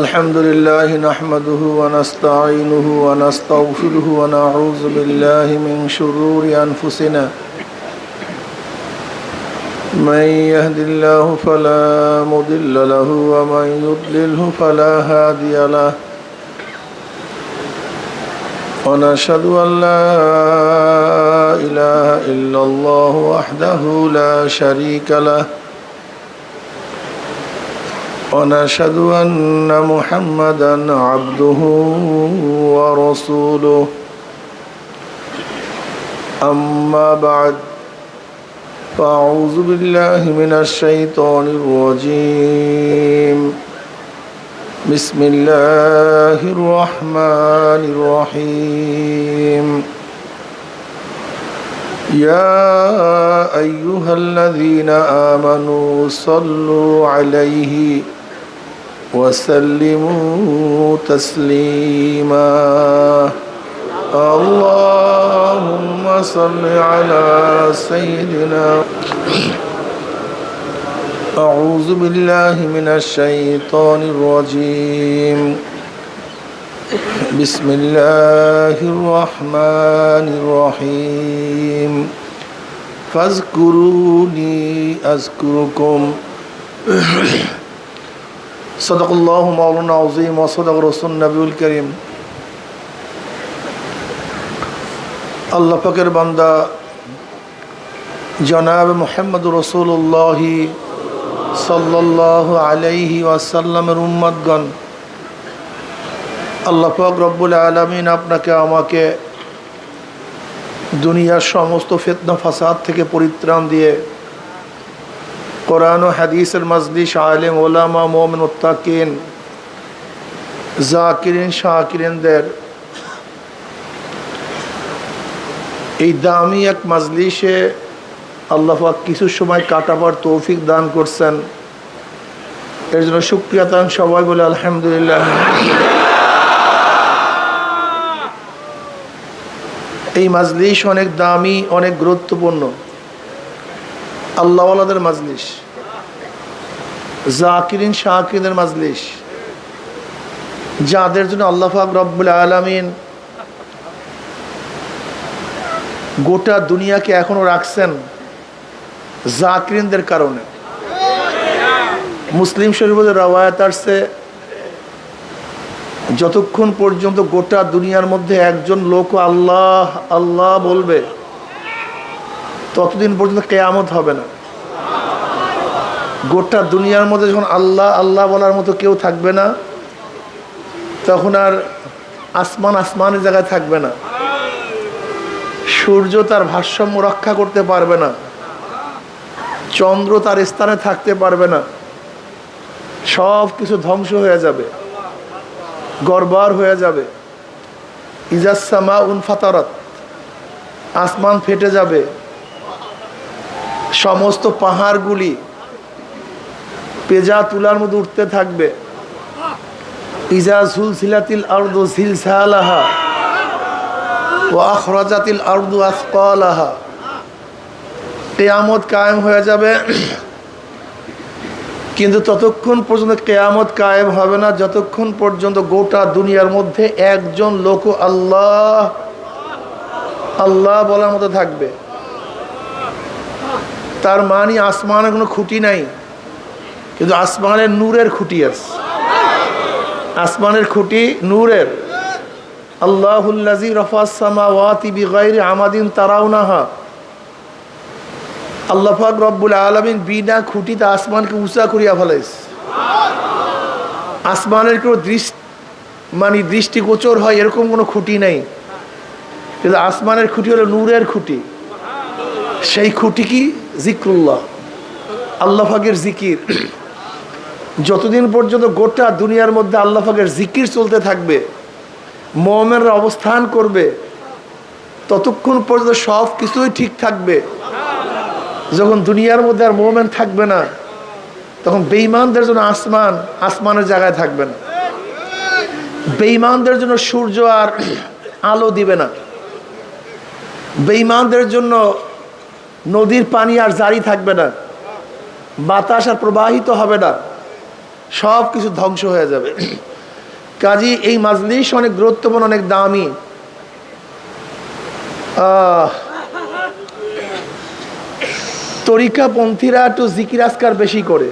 الحمد لله نحمده ونستعينه ونستغفره ونعوذ بالله من شرور أنفسنا من يهد الله فلا مضل له ومن يضلله فلا هادي له ونشهد أن لا إله إلا الله وحده لا شريك له ونشهد أن محمدا عبده ورسوله أما بعد فأعوذ بالله من الشيطان الرجيم بسم الله الرحمن الرحيم يا أيها الذين آمنوا صلوا عليه وسلموا تسليما اللهم صل على سيدنا أعوذ بالله من الشيطان الرجيم بسم الله الرحمن الرحيم فاذكروني أذكركم صدق الله مولانا العظيم وصدق رسول النبي الكريم আল্লাহ পাকের বান্দা জনাব মুহাম্মদ রাসূলুল্লাহ সাল্লাল্লাহু আলাইহি ওয়াসাল্লামের উম্মতগণ, আল্লাহ পাক রব্বুল আলামিন আপনাকে আমাকে দুনিয়ার সমস্ত ফিতনা ফাসাদ থেকে পরিত্রাণ দিয়ে কোরআন ও হাদিসের মজলিস, আলেম ওলামা, মুমিন মুত্তাকিন, জাকিরিন শাকিরিনদের এই দামি এক মজলিসে আল্লাহ পাক কিছু সময় কাটাবার তৌফিক দান করছেন। এর জন্য শুকরিয়া তান সবাই বলে আলহামদুলিল্লাহ। এই মজলিস অনেক দামি, অনেক গুরুত্বপূর্ণ। আল্লাহওয়ালাদের মজলিস, জাকিরিন শাকিরিনের মজলিস, যাদের জন্য আল্লাহ পাক রব্বুল আলামিন গোটা দুনিয়াকে এখনো রাখছেন জাকিরিনদের কারণে। মুসলিম শরীফের রওয়ায়াত আসছে, যতক্ষণ পর্যন্ত গোটা দুনিয়ার মধ্যে একজন লোক আল্লাহ আল্লাহ বলবে ততদিন পর্যন্ত কিয়ামত হবে না। গোটা দুনিয়ার মধ্যে যখন আল্লাহ আল্লাহ বলার মতো কেউ থাকবে না, তখন আর আসমানের জায়গায় থাকবে না। সূর্য তার ভারসাম্য রক্ষা করতে পারবে না, চন্দ্র তার স্থানে থাকতে পারবে না, সব কিছু ধ্বংস হয়ে যাবে, গড়বড় হয়ে যাবে। ইজাস সামা ফাতারাত, আসমান ফেটে যাবে, সমস্ত পাহাড়গুলি পেজা তুলার মধ্যে উঠতে থাকবে। ইজা জুলজিলাতিল আরদু জিলজালাহা ওয়া আখরাজাতিল আরদু আসকালাহা, কিয়ামত কায়েম হয়ে যাবে। কিন্তু ততক্ষণ পর্যন্ত কিয়ামত কায়েম হবে না যতক্ষণ পর্যন্ত গোটা দুনিয়ার মধ্যে একজন লোক আল্লাহ আল্লাহ বলার মতো থাকবে। তার মানে আসমানের কোনো খুঁটি নাই, কিন্তু আসমানের নূরের খুঁটি আছে। আসমানের খুঁটি নূরের। আল্লাহুল্লাযী রাফা'আস সামাওয়াতি বিগাইরি আমাদিন তারাউনাহা, আল্লাহ পাক রব্বুল আলামিন বিনা খুঁটিতে আসমানকে উঁচা করিয়া ফেলাইছে। আসমানের কোনো দৃষ্টিগোচর হয় এরকম কোনো খুঁটি নাই, কিন্তু আসমানের খুঁটি হলো নূরের খুঁটি। সেই খুঁটি কি? জিক্রুল্লাহ, আল্লাহ পাকের জিকির। যতদিন পর্যন্ত গোটা দুনিয়ার মধ্যে আল্লাহ পাকের জিকির চলতে থাকবে, মুমিনরা অবস্থান করবে, ততক্ষণ পর্যন্ত সব কিছুই ঠিক থাকবে। যখন দুনিয়ার মধ্যে আর মুমিন থাকবে না, তখন বেঈমানদের জন্য আসমানের জায়গায় থাকবে না। বেঈমানদের জন্য সূর্য আর আলো দিবে না। বেঈমানদের জন্য নদীর পানি আর জারি থাকবে না। বাতাস আর প্রবাহিত হবে না। সব কিছু ধ্বংস হয়ে যাবে। কাজী এই মাজলিস অনেক গুরুত্বপূর্ণ, অনেক দামি। তরিকাপন্থীরা একটু জিকির আজকার বেশি করে।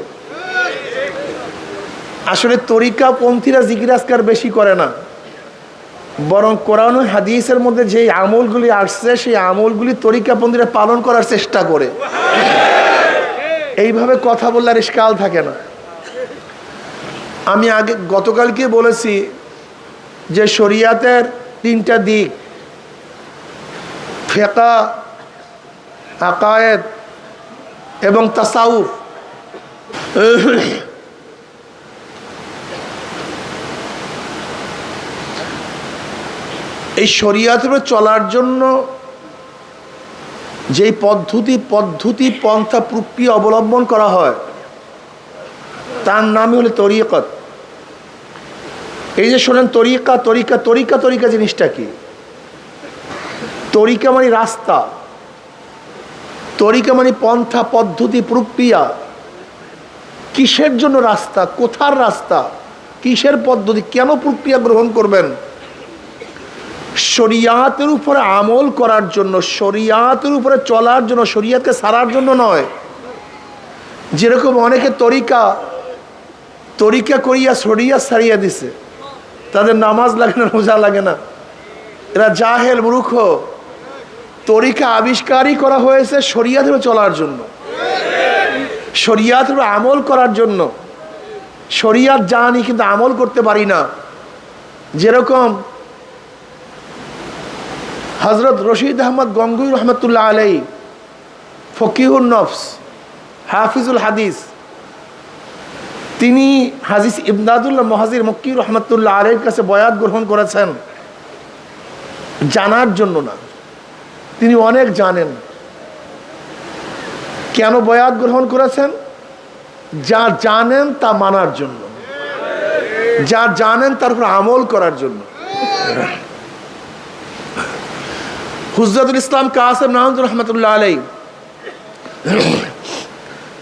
আসলে তরিকাপন্থীরা জিকির আজকার বেশি করে না, বরং কোরআন ও হাদিসের মধ্যে যে আমলগুলি আসছে সেই আমলগুলি তরিকাপন্থীরা পালন করার চেষ্টা করে। এইভাবে কথা বললে আর ইশকাল থাকে না। আমি আগে গতকালকে বলেছি যে শরিয়াতের তিনটা দিক, ফিকহ, আকায়েদ এবং তাসাউফ। এই শরিয়াতের চলার জন্য যেই পদ্ধতি পন্থা প্রক্রিয়া অবলম্বন করা হয় তার নামই হলো তরিকত। এই যে শোনেন তরিকা জিনিসটা কি? তরিকা মানে রাস্তা, তরিকা মানে পন্থা পদ্ধতি প্রক্রিয়া। কিসের জন্য রাস্তা, কোথার রাস্তা, কিসের পদ্ধতি, কেন প্রক্রিয়া গ্রহণ করবেন? শরিয়াতের উপরে আমল করার জন্য, শরিয়াতের উপরে চলার জন্য, শরিয়াতকে ছাড়ার জন্য নয়। যেরকম অনেকে তরিকা করিয়া শরিয়াত ছাড়িয়ে দিছে, তাদের নামাজ লাগে না, রোজা লাগে না, এরা জাহেল মূর্খ। তরিকা আবিষ্কারই করা হয়েছে শরিয়াতের চলার জন্য, শরিয়াতের আমল করার জন্য। শরিয়াত জানি কিন্তু আমল করতে পারি না। যেরকম হযরত রশিদ আহমদ গঙ্গুই রহমতুল্লাহ আলাই, ফকিহুন নফস, হাফিজুল হাদিস, তিনি হাজিস ইমদাদুল্লাহ মুহাজির মক্কি রহমতুল্লাহ আলাইর কাছে বয়াত গ্রহণ করেছেন জানার জন্য না, তিনি অনেক জানেন। কেন বয়াত গ্রহণ করেছেন? যা জানেন তা মানার জন্য, যা জানেন তার উপর আমল করার জন্য। হুজরাতুল ইসলাম কাসেম নানতুর রহমতুল্লাহ আলাই,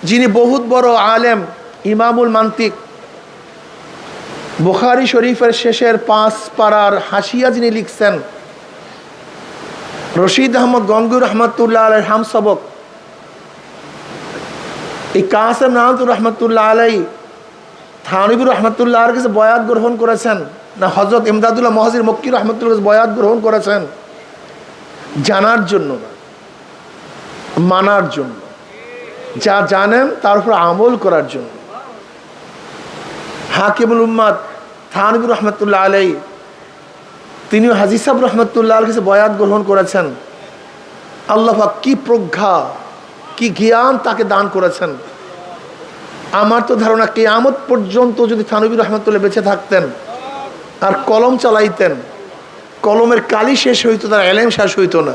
যিনি বহুত বড় আলেম, ইমামুল মান্তিক, বুখারী শরীফের শেষের 5 পারার হাসিয়া যিনি লিখছেন, রশিদ আহমদ গঙ্গুই রহমতুল্লাহ আলাই হামসবক, এই কাসেম নানতুর রহমতুল্লাহ আলাই থানবী রহমতুল্লাহ এর কাছে বয়াত গ্রহণ করেছেন না হযরত ইমদাদুল্লাহ মুহাজির মক্কি রহমতুল্লাহ কাছে বয়াত গ্রহণ করেছেন জানার জন্য না, মানার জন্য। যা জানেন তার উপর আমল করার জন্য। হাকিমুল উম্মাত থানবী রহমতুল্লাহ আলাই, তিনিও হাজী সাহেব রহমতুল্লাহর কাছে বয়াত গ্রহণ করেছেন। আল্লাহ পাক কি প্রজ্ঞা, কি জ্ঞান তাকে দান করেছেন। আমার তো ধারণা কিয়ামত পর্যন্ত যদি থানবী রহমতুল্লাহ বেঁচে থাকতেন আর কলম চালাইতেন, কলমের কালি শেষ হইতো, তার এলেম শেষ হইতো না।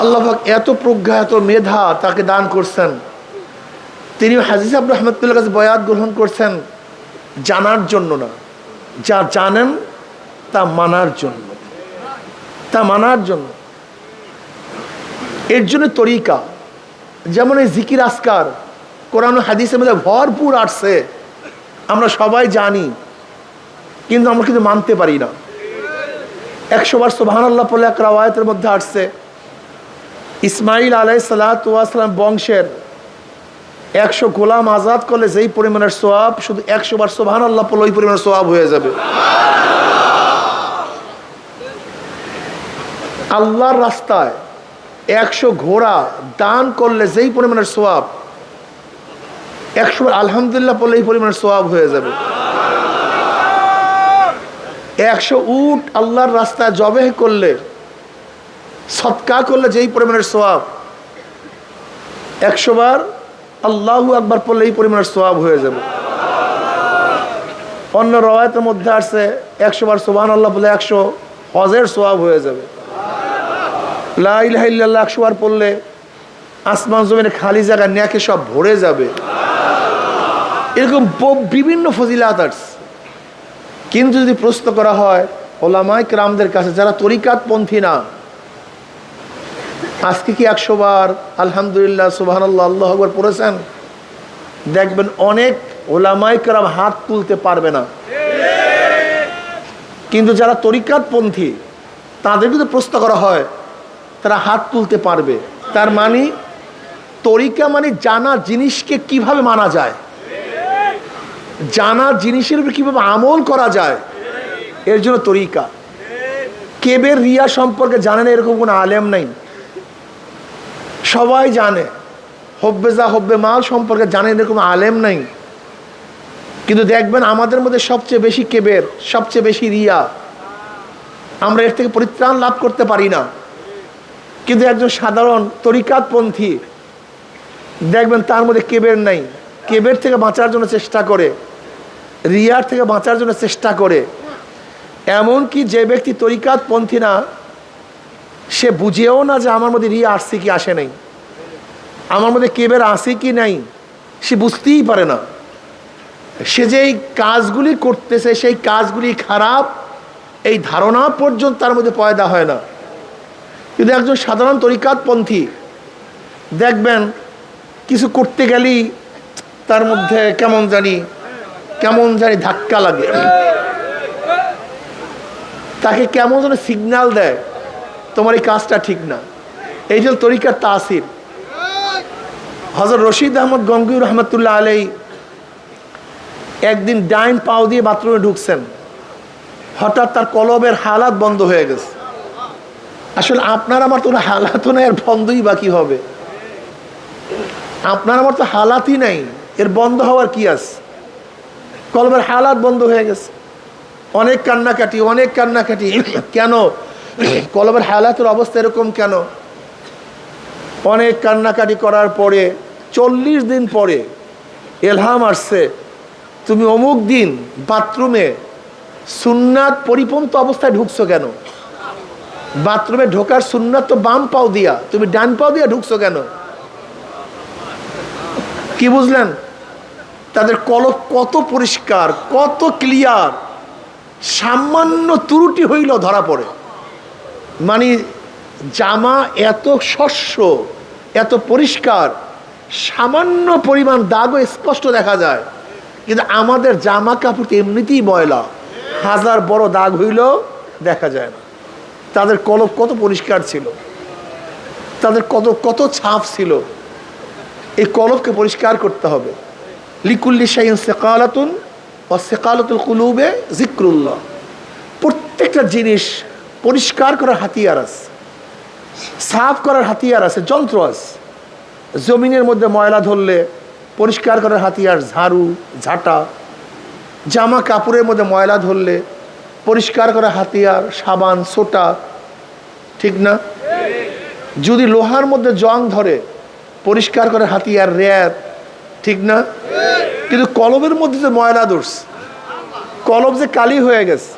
আল্লাহ পাক এত প্রজ্ঞা, এত মেধা তাকে দান করছেন। তিনি হাজী সাহেব রহমতুল্লাহর কাছে বয়াত গ্রহণ করছেন জানার জন্য না, যা জানেন তা মানার জন্য, তা মানার জন্য। এর জন্য তরিকা, যেমন এই জিকির আসকার কোরআন ও হাদিসের মধ্যে ভরপুর আসছে, আমরা সবাই জানি, কিন্তু আমরা কিন্তু মানতে পারি না। 100 বার সুবহানাল্লাহ পড়লে এক রাওয়ায়াতের মধ্যে আসছে ইসমাইল আলাইহিস সালাতু ওয়াস সালাম বংশের 100 গোলাম আজাদ করলে যেই পরিমাণের সওয়াব, শুধু 100 বার সুবহানাল্লাহ পড়লে ওই পরিমাণের সওয়াব হয়ে যাবে। আল্লাহর রাস্তায় 100 ঘোড়া দান করলে যেই পরিমাণের সওয়াব, 100 বার আলহামদুলিল্লাহ পড়লে এই পরিমাণের সওয়াব হয়ে যাবে। 100 উট আল্লাহর রাস্তায় জবেহ করলে, সদকা করলে যেই পরিমাণের সওয়াব, 100 বার আল্লাহু আকবার পড়লে এই পরিমাণের সওয়াব হয়ে যাবে। অন্য রওয়ায়াতের মধ্যে আসছে 100 বার সুবহানাল্লাহ বলে 100 হজের সওয়াব হয়ে যাবে। লা ইলাহা ইল্লাল্লাহ 100 বার পড়লে আসমান জমিনে খালি জায়গা নেকে সব ভরে যাবে। এরকম বিভিন্ন ফজিলাত আছে। কিন্তু যদি প্রশ্ন করা হয় ওলামায়ে কেরামদের কাছে যারা তরিকাতপন্থী না, আজকে কি 100 বার আলহামদুলিল্লাহ সুবহানাল্লাহ আল্লাহু আকবার পড়েছেন? দেখবেন অনেক ওলামায়ে কেরাম হাত তুলতে পারবে না। কিন্তু যারা তরিকাতপন্থী তাদের যদি প্রশ্ন করা হয় তারা হাত তুলতে পারবে। তার মানে তরিকা মানে জানা জিনিসকে কিভাবে মানা যায়, জানা জিনিসের উপর কিভাবে আমল করা যায়, এর জন্য তরিকা। কেবের রিয়া সম্পর্কে জানে না এরকম কোনো আলেম নাই, সবাই জানে। হব্বেজা হব্বে মাল সম্পর্কে জানে এরকম আলেম নাই। কিন্তু দেখবেন আমাদের মধ্যে সবচেয়ে বেশি কেবের, সবচেয়ে বেশি রিয়া, আমরা এর থেকে পরিত্রাণ লাভ করতে পারি না। কিন্তু একজন সাধারণ তরিকাতপন্থী দেখবেন তার মধ্যে কেবের নাই, কেবের থেকে বাঁচার জন্য চেষ্টা করে, রিয়ার থেকে বাঁচার জন্য চেষ্টা করে। এমনকি যে ব্যক্তি তরিকাতপন্থী না, সে বুঝেও না যে আমার মধ্যে রিয়া আসছে কি আসে নাই, আমার মধ্যে কেবের আসে কি নাই, সে বুঝতেই পারে না। সে যেই কাজগুলি করতেছে সেই কাজগুলি খারাপ, এই ধারণা পর্যন্ত তার মধ্যে পয়দা হয় না। কিন্তু একজন সাধারণ তরিকাতপন্থী দেখবেন কিছু করতে গেলেই তার মধ্যে কেমন জানি ধাক্কা লাগে, তাকে কেমন যেন সিগন্যাল দেয় তোমার এই কাজটা ঠিক না। এই যে তরিকার তাসির। হযরত রশিদ আহমদ গঙ্গুই রহমতুল্লাহ আলাই একদিন ডাইন পাও দিয়ে বাথরুমে ঢুকছেন, হঠাৎ তার কলবের হালাত বন্ধ হয়ে গেছে। আসলে আপনার আমার তো হালাতও নাই, এর বন্ধই বা কি হবে? আপনার আমার তো হালাতই নাই, এর বন্ধ হওয়ার কি আছে? কলবের হালাত বন্ধ হয়ে গেছে। অনেক কান্নাকাটি। কেন কলবের হালাতের অবস্থা এরকম কেন? অনেক কান্নাকাটি করার পরে 40 দিন পরে এলহাম আসছে, তুমি অমুক দিন বাথরুমে সুন্নাত পরিপন্থ অবস্থায় ঢুকছো কেন? বাথরুমে ঢোকার সুন্নাত তো বাম পাও দিয়া, তুমি ডান পাও দিয়া ঢুকছো কেন? কি বুঝলেন? তাদের কলব কত পরিষ্কার, কত ক্লিয়ার। সামান্য ত্রুটি হইল ধরা পড়ে। মানে জামা এত স্বচ্ছ, এত পরিষ্কার, সামান্য পরিমাণ দাগও স্পষ্ট দেখা যায়। কিন্তু আমাদের জামা কাপড় এমনিতেই ময়লা, হাজার বড় দাগ হইলেও দেখা যায় না। তাদের কলব কত পরিষ্কার ছিল, তাদের কত ছাপ ছিল। এই কলবকে পরিষ্কার করতে হবে। লিকুল্লি শাইইন সিকালাতুন ওয়া সিকালাতুল কুলুবে যিকরুল্লাহ। প্রত্যেকটা জিনিস পরিষ্কার করার হাতিয়ার আছে, সাফ করার হাতিয়ার আছে, যন্ত্র আছে। জমিনের মধ্যে ময়লা ধরলে পরিষ্কার করার হাতিয়ার ঝাড়ু, ঝাঁটা। জামা কাপড়ের মধ্যে ময়লা ধরলে পরিষ্কার করার হাতিয়ার সাবান, সোটা, ঠিক না? যদি লোহার মধ্যে জং ধরে পরিষ্কার করার হাতিয়ার র্যাত, ঠিক না? কিন্তু কলবের মধ্যে যে ময়লা ধরছে, কলব যে কালি হয়ে গেছে,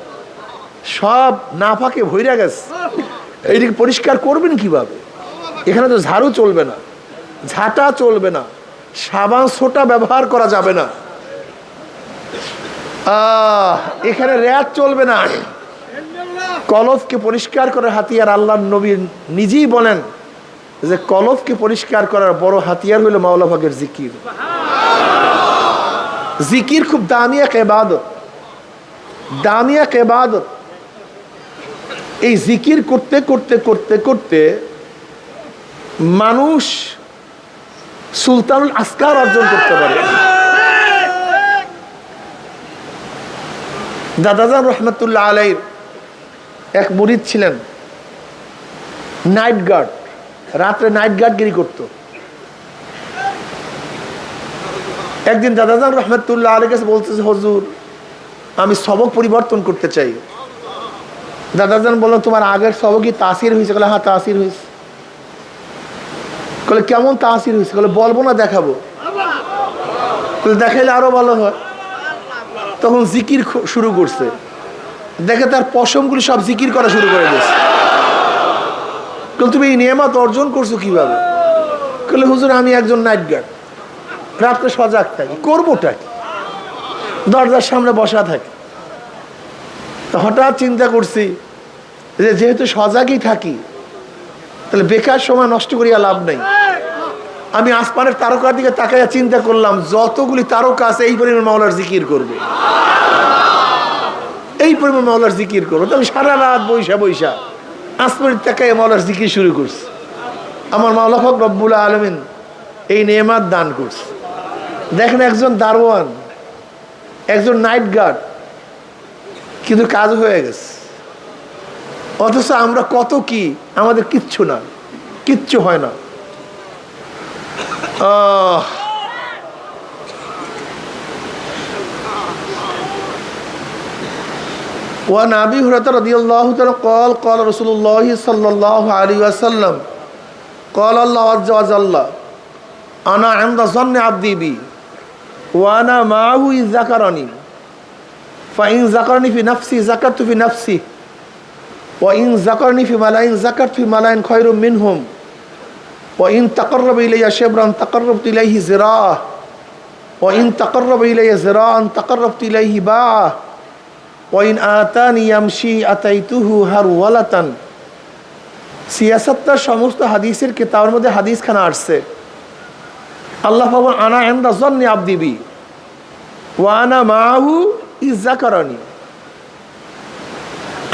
সব নাফাকে ভইরা গেছে, এইদিকে পরিষ্কার করবেন কিভাবে? এখানে তো ঝাড়ু চলবে না, ঝাঁটা চলবে না, সাবান সোটা ব্যবহার করা যাবে না, এখানে র্যাত চলবে না। কলবকে পরিষ্কার করার হাতিয়ার আল্লাহর নবী নিজেই বলেন যে কলবকে পরিষ্কার করার বড় হাতিয়ার হলো মাওলা পাকের জিকির। জিকির খুব দামি এক ইবাদত, দামি এক ইবাদত। এই জিকির করতে করতে করতে করতে মানুষ সুলতানুল আসকার অর্জন করতে পারে। দাদাজান রহমতুল্লাহ আলাইহির এক মুরিদ ছিলেন, নাইট গার্ড, রাত্রে নাইট গার্ডগিরি করতো। একদিন দাদাজান রহমতুল্লাহ আলাইহির কাছে বলতেছে, হুজুর আমি সবক পরিবর্তন করতে চাই। দাদাজান বললেন, তোমার আগের সবকই তাসির হয়েছে? বলে হ্যাঁ তাসির হয়েছে। বলে কেমন তাসির হয়েছে? বলে বলবো না, দেখাবো। দেখাইলে আরো ভালো হয়। তখন জিকির শুরু করছে, দেখে তার পশমগুলি সব জিকির করা শুরু করে দিয়েছে। তুমি এই নিয়ামত অর্জন করছো কিভাবে? বলে হুজুর আমি একজন নাইট গার্ড, রাত্রে সজাগ থাকি, করবোটা কি? দরজার সামনে বসা থাকি। তো হঠাৎ চিন্তা করছি যে যেহেতু সজাগই থাকি, তাহলে বেকার সময় নষ্ট করিয়া লাভ নেই। আমি আসমানের তারকার দিকে তাকাইয়া চিন্তা করলাম, যতগুলি তারকা আছে এই পরিমাণ মাওলার জিকির করবে, এই পরিমাণ মাওলার জিকির করবো। তো আমি সারা রাত বৈশা বৈশা আসমানের তাকাইয়া মাওলার জিকির শুরু করছি। আমার মাওলা পাক রব্বুল আলামিন এই নেয়ামত দান করছে। দেখেন, একজন দারোয়ান, একজন নাইট গার্ড, কিন্তু কাজ হয়ে গেছে। অথচ আমরা কত কি, আমাদের কিচ্ছু না, কিচ্ছু হয় না। وعن أبي هريرة رضي الله تعالى قال قال رسول الله صلى الله عليه وسلم قال الله عز وجل أنا عند ظن عبدي بي وأنا معه إذ ذكرني فإن ذكرني في نفسي ذكرت في نفسي وإن ذكرني في ملأ ذكرت في ملأ خير منهم وإن تقرب إلي شبرا تقربت إليه ذراعا وإن تقرب إلي ذراعا تقربت إليه باعا وإن آتاني يمشي أتيته هرولة। সিয়াসাতের সমস্ত হাদিসের কিতাবের মধ্যে হাদিস খানা আসছে, আল্লাহ পাক আনা ইনদা যন্নি আবদি বি ওয়া আনা মাহু ইয যাকারানি।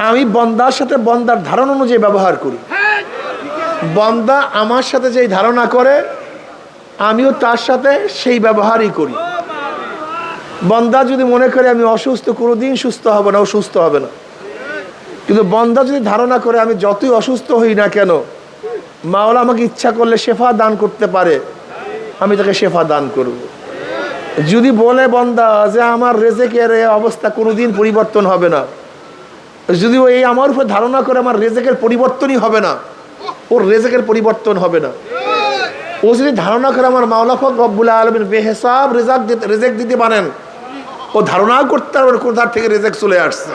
আমি বন্দার সাথে বন্দার ধারণা অনুযায়ী ব্যবহার করি। বন্দা আমার সাথে যেই ধারণা করে আমিও তার সাথে সেই ব্যবহারই করি। বন্দা যদি মনে করে আমি অসুস্থ, কোনোদিন সুস্থ হবে না, ও সুস্থ হবে না। কিন্তু বন্দা যদি ধারণা করে আমি যতই অসুস্থ হই না কেন মাওলা আমাকে ইচ্ছা করলে শেফা দান করতে পারে, আমি তাকে শেফা দান করব। যদি বলে বন্দা যে আমার রেজেকের অবস্থা কোনোদিন পরিবর্তন হবে না, যদি ও এই আমার উপর ধারণা করে আমার রেজেকের পরিবর্তনই হবে না, ওর রেজেকের পরিবর্তন হবে না। ও যদি ধারণা করে আমার মাওলা পাক রব্বুল আলামিন বেহিসাব রেজেক দিতে পারেন, ও ধারণাও করতে পারবে কোথার থেকে রেজেক চলে আসছে,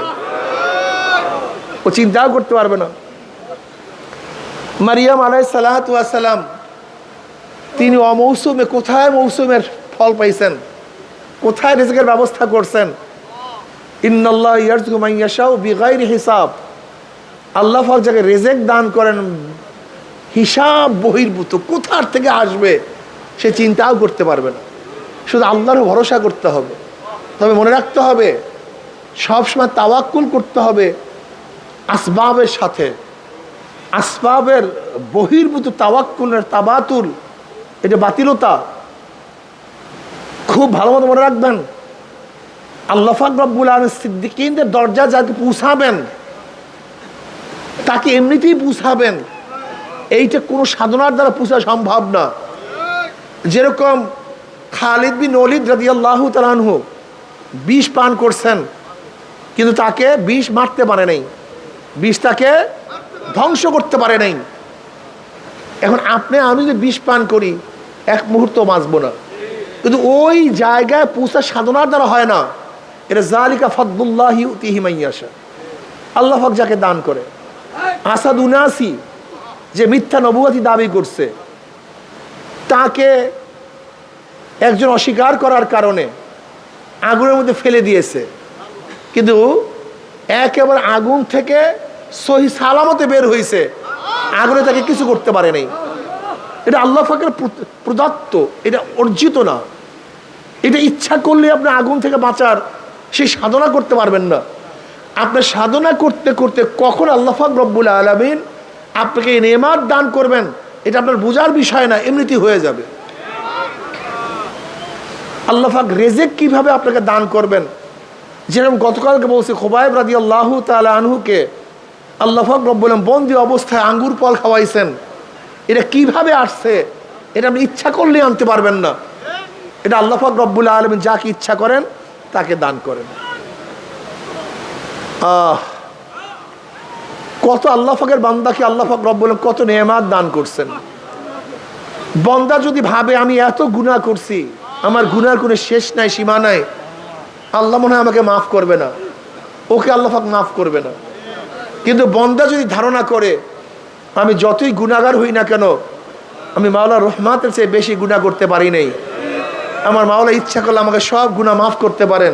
ও চিন্তাও করতে পারবে না। মারিয়াম আলাইহিস সালাতু ওয়াস সালাম তিনি অমৌসুমে কোথায় মৌসুমের ফল পাইছেন, কোথায় রিজকের ব্যবস্থা করছেন। ইন্নাল্লাহ ইয়ারযুকু মান ইয়াশাউ বিগাইরি হিসাব। আল্লাহ পাক যাকে রিজক দান করেন হিসাব বহির্ভূত, কোথার থেকে আসবে সে চিন্তাও করতে পারবে না। শুধু আল্লাহর ভরসা করতে হবে। তবে মনে রাখতে হবে সবসময় তাওয়াক্কুল করতে হবে আসবাবের সাথে। আসবাবের বহির্ভূত তাওয়াক্কুলের তাবাতুল, এটা বাতিলতা। খুব ভালো মতো মনে রাখবেন, আল্লাহ পাক রব্বুল আলামিন সিদ্দিকীনদের দরজা যাকে পৌঁছাবেন তাকে এমনিতেই পৌঁছাবেন, এইটা কোনো সাধনার দ্বারা পৌঁছা সম্ভব না। যেরকম খালিদ বিন ওলীদ রাদিয়াল্লাহু তাআলা আনহু বিষ পান করছেন, কিন্তু তাকে বিষ মারতে পারে নাই, বিষ তাকে ধ্বংস করতে পারে নাই। এখন আপনি আমি যে বিষ পান করি এক মুহূর্ত বাঁচবো না, কিন্তু ওই জায়গায় পৌঁছা সাধনার দ্বারা হয় না। এটা যালিকা ফাদলুল্লাহি ইউতিহি মান ইয়াশা, আল্লাহ পাক যাকে দান করে। আসাদ উনাসি যে মিথ্যা নবুয়তি দাবি করছে, তাকে একজন অস্বীকার করার কারণে আগুনের মধ্যে ফেলে দিয়েছে, কিন্তু একেবারে আগুন থেকে সহি সালামতে বের হয়েছে, আগুনে তাকে কিছু করতে পারে নাই। এটা আল্লাহ পাকের প্রদত্ত, এটা অর্জিত না। এটা ইচ্ছা করলে আপনি আগুন থেকে বাঁচার সেই সাধনা করতে পারবেন না। আপনার সাধনা করতে করতে কখন আল্লাহ পাক রব্বুল আলামিন আপনাকে এই নেয়ামত দান করবেন এটা আপনার বোঝার বিষয় না, এমনিতেই হয়ে যাবে। আল্লাহ পাক রিজক কিভাবে আপনাকে দান করবেন, যেরকম গতকালকে বলছে খুবাইব রাদিয়াল্লাহু তাআলা আনহুকে আল্লাহ পাক রব্বুল আলামিন বন্দি অবস্থায় আঙ্গুর ফল খাওয়াইছেন। এটা কিভাবে আসছে এটা আপনি ইচ্ছা করলে আনতে পারবেন না। এটা আল্লাহ পাক রব্বুল আলামিন যাকে ইচ্ছা করেন তাকে দান করেন। কত আল্লাহ পাকের বান্দাকে আল্লাহ পাক রব্বুল আলামিন কত নেয়ামত দান করছেন। বান্দা যদি ভাবে আমি এত গুনাহ করছি, আমার গুনার কোনো শেষ নাই, সীমা নাই, আল্লাহ মনে হয় আমাকে মাফ করবে না, ওকে আল্লাহ পাক মাফ করবে না। কিন্তু বান্দা যদি ধারণা করে আমি যতই গুনাহগার হই না কেন আমি মাওলার রহমতের চেয়ে বেশি গুনাহ করতে পারি নাই, আমার মাওলা ইচ্ছা করলে আমাকে সব গুনাহ মাফ করতে পারেন,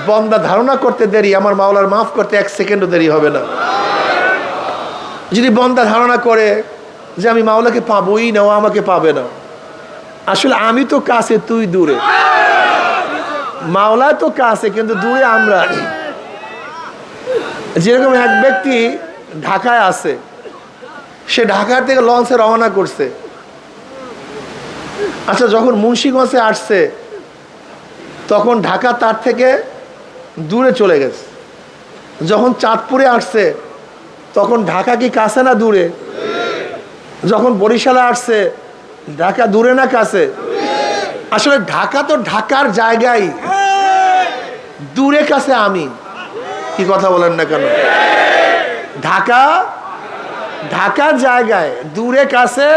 বান্দা ধারণা করতে দেরি, আমার মাওলার মাফ করতে এক সেকেন্ডও দেরি হবে না। যদি বান্দা ধারণা করে যে আমি মাওলাকে পাবোই না, ও আমাকে পাবে না, আসলে আমি তো কাছে, তুই দূরে। মাওলা তো কাছে, কিন্তু দূরে আমরা। যেরকম এক ব্যক্তি ঢাকায় আছে, সে ঢাকার থেকে লঞ্চে রওনা করছে। আচ্ছা, যখন মুন্সিগঞ্জে আসছে তখন ঢাকা তার থেকে দূরে চলে গেছে। যখন চাঁদপুরে আসছে তখন ঢাকা কি কাছে না দূরে? যখন বরিশালে আসছে ঢাকা দূরে না কাছে? আসলে ঢাকা তো ঢাকার জায়গায়, দূরে কাছে আমি। কি কথা বলেন না কেন? ঢাকা ঢাকার জায়গায়, দূরে কাছে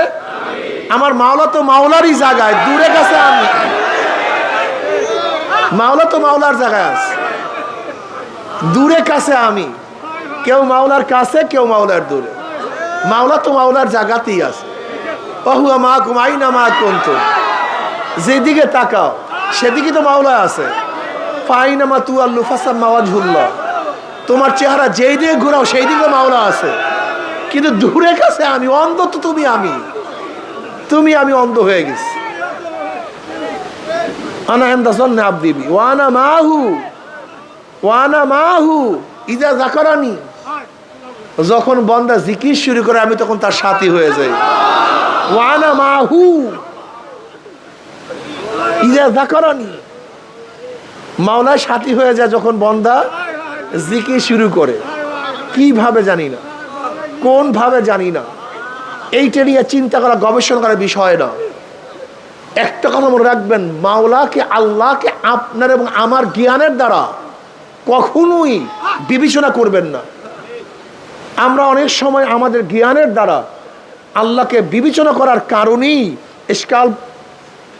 আমার মাওলা তো মাওলারই জায়গায়, দূরে কাছে আমি। মাওলা তো মাওলার জায়গায় আছে, দূরে কাছে আমি। কেউ মাওলার কাছে, কেউ মাওলার দূরে। মাওলা তো মাওলার জায়গাতেই আছে। ওহুয়া মাকুম আইনা মা কুনতুম, যেদিকে তাকাও সেদিকে তো মাওলা আছে। ফাইনামা তুআল্লু ফাসাম্মা ওয়াজহুল্লাহ, তোমার চেহারা যেই দিকে ঘোরাও সেই দিকে মাওলা আছে। কিন্তু দূরে কাছে আমি, অন্ধ তো তুমি, আমি অন্ধ হয়ে গেছি। আনা ইনদা যান্নি আবদি বি ওয়া আনা মাহু ইযা যাকারানি, যখন বান্দা জিকির শুরু করে আমি তখন তার সাথী হয়ে যাই। ওয়া আনা মাহু ইযা যাকারানি, মাওলার সাথী হয়ে যায় যখন বান্দা জিকির শুরু করে। কিভাবে জানি না, কোন ভাবে জানি না, এইটা নিয়ে চিন্তা করা, গবেষণা করার বিষয় না। একটা কথা মনে রাখবেন, মাওলাকে, আল্লাহকে আপনার এবং আমার জ্ঞানের দ্বারা কখনোই বিবেচনা করবেন না। আমরা অনেক সময় আমাদের জ্ঞানের দ্বারা আল্লাহকে বিবেচনা করার কারণেই ইশকাল,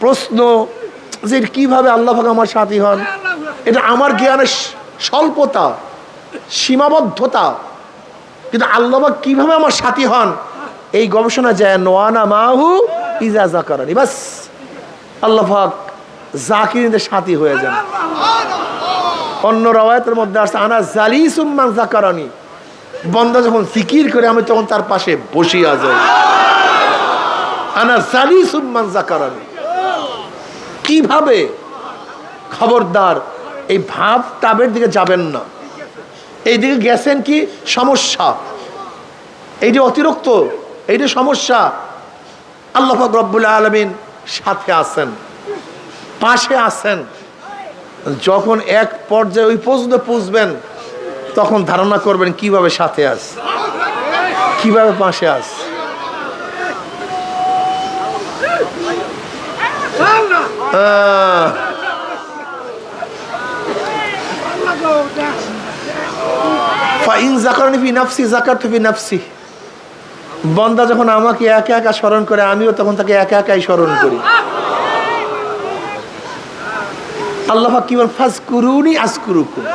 প্রশ্ন যে কিভাবে আল্লাহ পাক আমার সাথী হন। এটা আমার জ্ঞানের স্বল্পতা, সীমাবদ্ধতা। কিন্তু আল্লাহ পাক কিভাবে আমার সাথী হন, এই গবেষণা যায় নোয়ানা মাহু ইজা যাকারানি, বাস আল্লাহ পাক জাকিরদের সাথী হয়ে যান। অন্য রাওয়ায়াতের মধ্যে আসছে আনা জালিসুম মান যাকারানি, বান্দা যখন জিকির করে আমি তখন তার পাশে বসিয়া যাই। আনা জালিসুম মান যাকারানি। কিভাবে? খবরদার এই ভাব তাবের দিকে যাবেন না। এই দিকে গেছেন কি সমস্যা, এইটা অতিরিক্ত, এইটা সমস্যা। আল্লাহ পাক রব্বুল আলামিন সাথে আছেন, পাশে আছেন। যখন এক পর্যায়ে ওই পর্যন্ত পৌঁছবেন তখন ধারণা করবেন কিভাবে সাথে আছে, কিভাবে পাশে আছে। ফাইন যাকারনি ফি নাফসি যাকারতু ফি নাফসি, বান্দা যখন আমাকে একা একা স্মরণ করে আমিও তখন তাকে একা একাই স্মরণ করি। আল্লাহ পাক কি বলেন, ফাজকুরুনি আযকুরুকুম,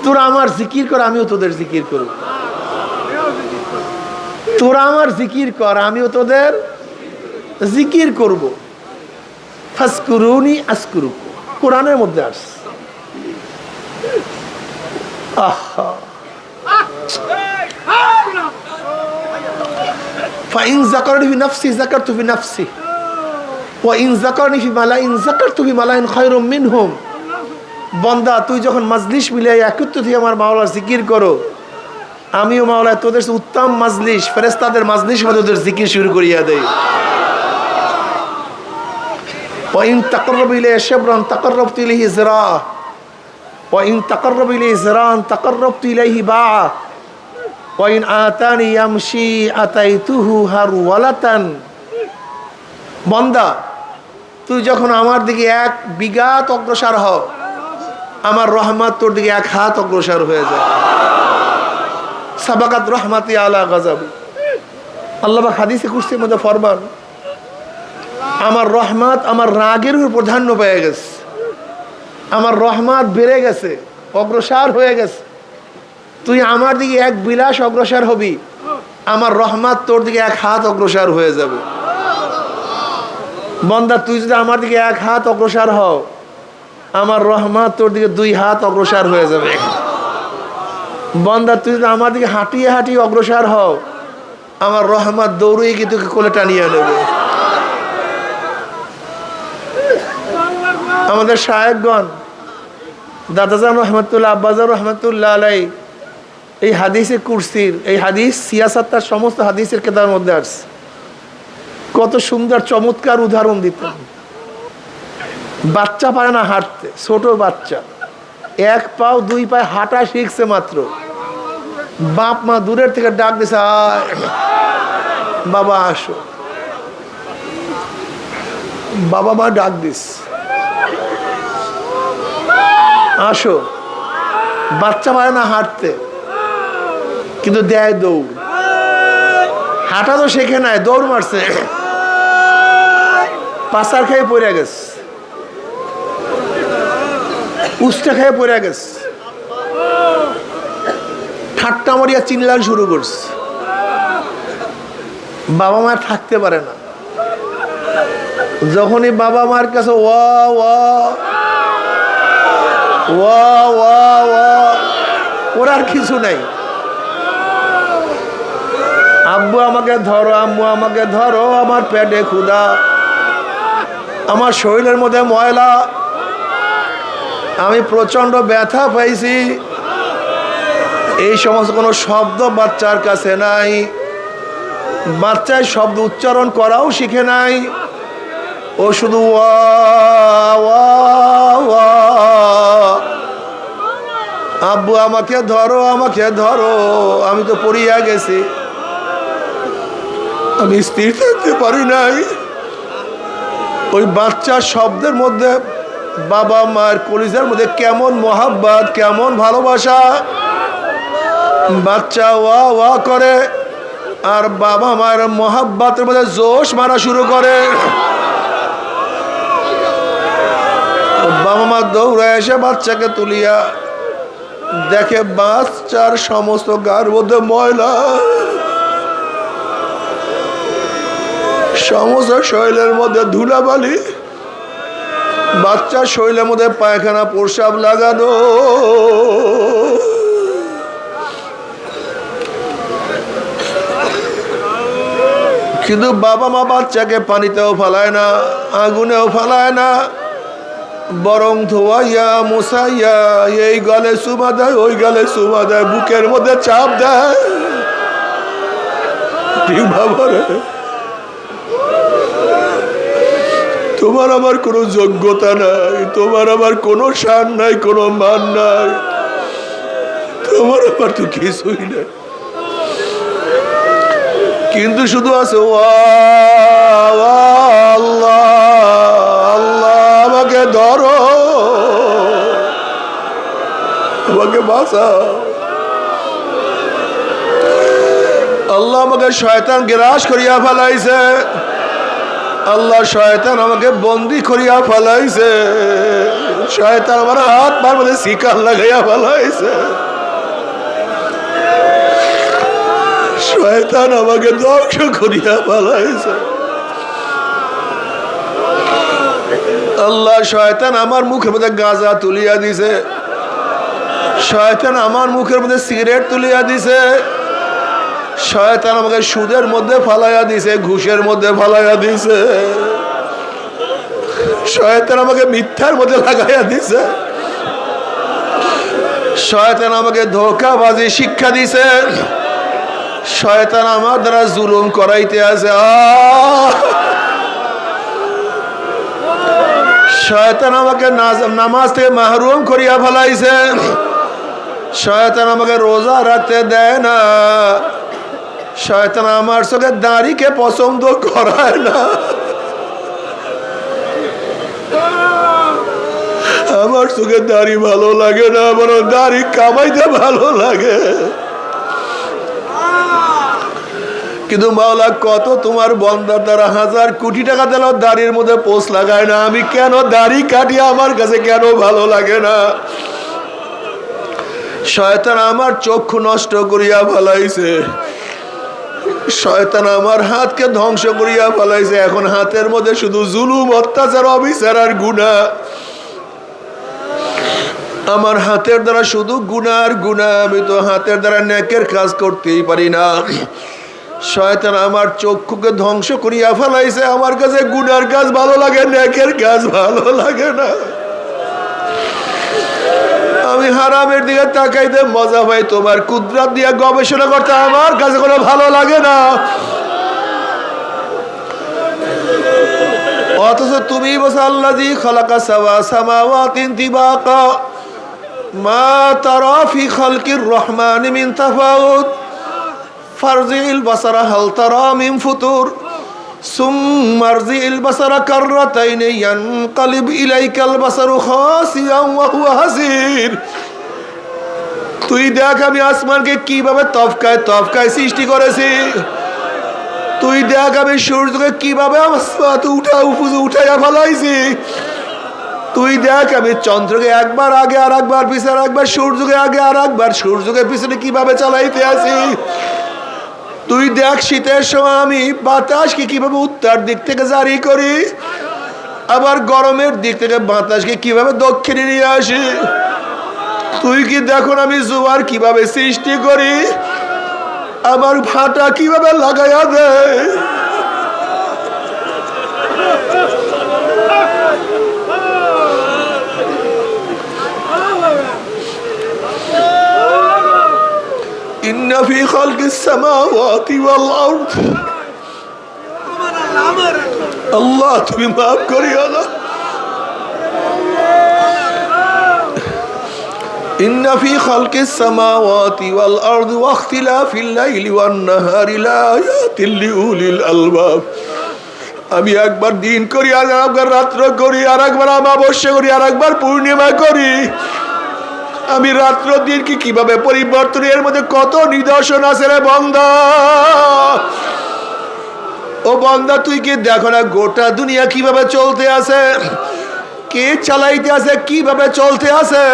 তোরা আমার জিকির কর আমিও তোদের জিকির করব। তোরা আমার জিকির কর আমিও তোদের জিকির করব। ফাজকুরুনি আযকুরুকুম, কোরআনের মধ্যে আসছে। আহা, ফাইন যাকারনি ফি নাফসি যাকারতু ফি নাফসি ওয়া ইন যাকারনি ফি মালাইন যাকারতু ফি মালাইন খায়রুম মিনহুম। বান্দা তুই যখন মাজলিস মিলে একত্র থেকে আমার মাওলার জিকির করো, আমিও মাওলা তোদের উত্তম মাজলিস, ফেরেশতাদের মাজলিস মধ্যে তোদের জিকির শুরু করিয়া দেই। ওয়া ইন তাকাররাবু ইলাইহি শিবরান তাকাররাবতু ইলাইহি যিরা ওয়া ইন তাকাররাবু ইলাইহি যিরান তাকাররাবতু ইলাইহি বা'a ওয়া ইন আতানি ইয়ামশি আতাইতুহু হারওয়ালাতান। বান্দা তুই যখন আমার দিকে এক বিঘাত অগ্রসর হও, আমার রহমত তোর দিকে এক হাত অগ্রসর হয়ে যায়। সাবাকাত রহমাতি আলা গাযাবি, আল্লাহ পাক হাদিসে কুদসির মধ্যে ফরমান, আমার রহমত আমার রাগের উপর প্রাধান্য পেয়ে গেছে, আমার রহমত বেড়ে গেছে, অগ্রসর হয়ে গেছে। তুই আমার দিকে এক বিলাস অগ্রসর হবি, আমার রহমত তোর দিকে এক হাত অগ্রসর হয়ে যাবে। বান্দা তুই যদি আমার দিকে এক হাত অগ্রসর হও, আমার রহমত তোর দিকে দুই হাত অগ্রসর হয়ে যাবে। বান্দা তুই যদি আমার দিকে হাঁটিয়ে হাঁটিয়ে অগ্রসর হও, আমার রহমত দৌড়িয়ে গিয়ে তোকে কোলে টানিয়ে নেবে। আমাদের শায়েখগণ দাদাজান রহমতুল্লাহ, আব্বাজান রহমতুল্লাহ আলাই এই হাদিসে কুরসির, এই হাদিস সিয়াসাত্তার সমস্ত হাদিসের কেতাবের মধ্যে আসছে। কত সুন্দর চমৎকার উদাহরণ দিতেন। বাচ্চা পারে না হাঁটতে, ছোট বাচ্চা, 1 পাও 2 পায়ে হাঁটা শিখছে মাত্র, বাপ মা দূরের থেকে ডাক দিছে, আয় বাবা আসো। বাবা মা ডাক দিস, আসো। বাচ্চা পারে না হাঁটতে, কিন্তু দেয় দৌড়। হাঁটা তো শেখে নাই, দৌড় মারছে, পাচার খেয়ে পড়ে গেছে, উস্টা খেয়ে পড়ে গেছে, ঠাট্টা মারিয়া চিল্লান শুরু করছে। বাবা মা থাকতে পারে না। যখনই বাবা মার কাছে ওয়া ওয়া ওয়া ওয়া ওয়া, ওর আর কিছু নাই। আব্বু আমাকে ধরো, আম্মু আমাকে ধরো, আমার পেটে ক্ষুধা, আমার শরীরের মধ্যে ময়লা, আমি প্রচন্ড ব্যথা পাইছি। এই সমস্ত কোনো শব্দ বাচ্চার কাছে নাই। বাচ্চায় শব্দ উচ্চারণ করাও শিখে নাই। ও শুধু ওয়া ওয়া ওয়া, আব্বু আমাকে ধরো, আমাকে ধরো, আমি তো পড়িয়া গেছি, আমি স্থির থাকতে পারি নাই। ওই বাচ্চার শব্দের মধ্যে বাবা মার কলিজার মধ্যে কেমন মোহাব্বত, কেমন ভালোবাসা। বাচ্চা ওয়া ওয়া করে আর বাবা মার মোহাব্বতের মধ্যে জোশ মারা শুরু করে। বাবা মা দৌড়ে এসে বাচ্চাকে তুলিয়া দেখে বাচ্চার সমস্ত গার মধ্যে ময়লা, সমস্ত শরীরের মধ্যে ধুলাবালি, বাচ্চার শরীরের মধ্যে পায়খানা প্রসাব লাগানো। কিন্তু বাবা মা বাচ্চাকে পানিতেও ফেলায় না, আগুনেও ফেলায় না, বরং ধোয়াইয়া মুসাইয়া এই গালে চুমা দেয়, ওই গালে চুমা দেয়, বুকের মধ্যে চাপ দেয়। ঠিক বাবা রে, তোমার আমার কোনো যোগ্যতা নাই, তোমার আমার কোনো শান নাই, কোনো মান নাই, তোমার আমার তো কিছুই নাই। কিন্তু শুধু আছে আল্লাহ আল্লাহ, আমাকে ধরো, আমাকে বাঁচাও। আল্লাহ আমাকে শয়তান গ্রাস করিয়া ফেলাইছে, আল্লাহ শয়তান আমাকে বন্দি করিয়া ফেলাইছে, শয়তান আমার হাত পার মধ্যে শিকার লাগাইয়া ফেলাইছে, শয়তান আমাকে ধ্বংস করিয়া ফেলাইছে। আল্লাহ শয়তান আমার মুখের মধ্যে গাঁজা তুলিয়া দিছে, শয়তান আমার মুখের মধ্যে সিগারেট তুলিয়া দিছে, শয়তান আমাকে সুদের মধ্যে ফালাইয়া দিছে, ঘুষের মধ্যে ফালাইয়া দিছে, শয়তান আমাকে মিথ্যার মধ্যে লাগাইয়া দিছে, শয়তান আমাকে ধোঁকাবাজি শিক্ষা দিছে, শয়তান আমার দ্বারা জুলুম করাইতে আছে। শয়তান আমাকে নামাজ থেকে মাহরুম করিয়া ফেলাইছে, শয়তান আমাকে রোজা রাখতে দেয় না, শয়তান আমার চোখে দাড়িকে পছন্দ করায় না, আমার চোখে দাড়ি ভালো লাগে না, আমার দাড়ি কামাইতে ভালো লাগে। কিন্তু মাওলা কত তোমার বন্দার দ্বারা 1000 কোটি টাকা দিলেও দাড়ির মধ্যে পোষ লাগায় না, আমি কেন দাড়ি কাটি, আমার কাছে কেন ভালো লাগে না। শয়তান আমার চক্ষু নষ্ট করিয়া ফেলাইছে, শয়তান আমার হাতকে ধ্বংস করিয়া ফেলাইছে। এখন হাতের মধ্যে শুধু জুলুম, অত্যাচার, অবিচার আর গুনাহ। আমার হাতের দ্বারা শুধু গুনাহ আর গুনাহ, আমি তো হাতের দ্বারা নেকের কাজ করতেই পারি না। শয়তান আমার চক্ষুকে ধ্বংস করিয়া ফেলাইছে, আমার কাছে গুনার কাজ ভালো লাগে, নেকের কাজ ভালো লাগে না। আমি হারামের দিকে তাকাইতে মজা পাই, তোমার কুদরত দিয়ে গবেষণা করতে আমার কাছে কোনো ভালো লাগে না। অথচ তুমি বলছো আল্লাযী খালাকা সাবা সামাওয়াতিন তিবাকা মা তারা ফি খালকির রহমানি মিন তাফাউত ফারজিল বাসারা হাল তারা মিন ফুতুর সুম্মা আরজিল বাসারা কাররাতাইন ইয়ানকালিব ইলাইকাল বাসারু খাসিয়ান ওয়া হুয়া হাসির। তুই দেখ আমি আসমানকে কিভাবে তফকায় তফকায় সৃষ্টি করেছি। তুই দেখ আমি সূর্যকে কিভাবে উঠাইয়া ফেলাইছি। তুই দেখ আমি চন্দ্রকে একবার আগে আর একবার পিছনে, একবার সূর্যকে আগে আর একবার সূর্যকে পিছনে কিভাবে চালাইতে আছি। তুই দেখ শীতের সময় আমি বাতাসকে কিভাবে উত্তর দিক থেকে জারি করি, আবার গরমের দিক থেকে বাতাসকে কিভাবে দক্ষিণে নিয়ে আসি। তুই কি দেখো আমি জোয়ার কিভাবে সৃষ্টি করি, আবার ভাটা কিভাবে লাগাইয়া দেয়। ইন্না ফি খালকিস সামাওয়াতি ওয়াল আরদ। আল্লাহ তুমি মাফ করিও না। ইন্না ফি খালকিস সামাওয়াতি ওয়াল আরদি ওয়া ইখতিলাফিল লাইলি ওয়ান নাহারি লাআয়াতিল লিউলিল আলবাব। আমি একবার দিন করি, আর একবার রাত্র করি, আর একবার অমাবস্যা করি, আর একবার পূর্ণিমা করি। আমি রাত্র দিনকে কিভাবে পরিবর্তন, এর মধ্যে কত নিদর্শন আছে রে বান্দা। ও বান্দা তুই কি দেখো না গোটা দুনিয়া কিভাবে চলতে আছে, কে চালাইতে আছে, কিভাবে চলতে আছে।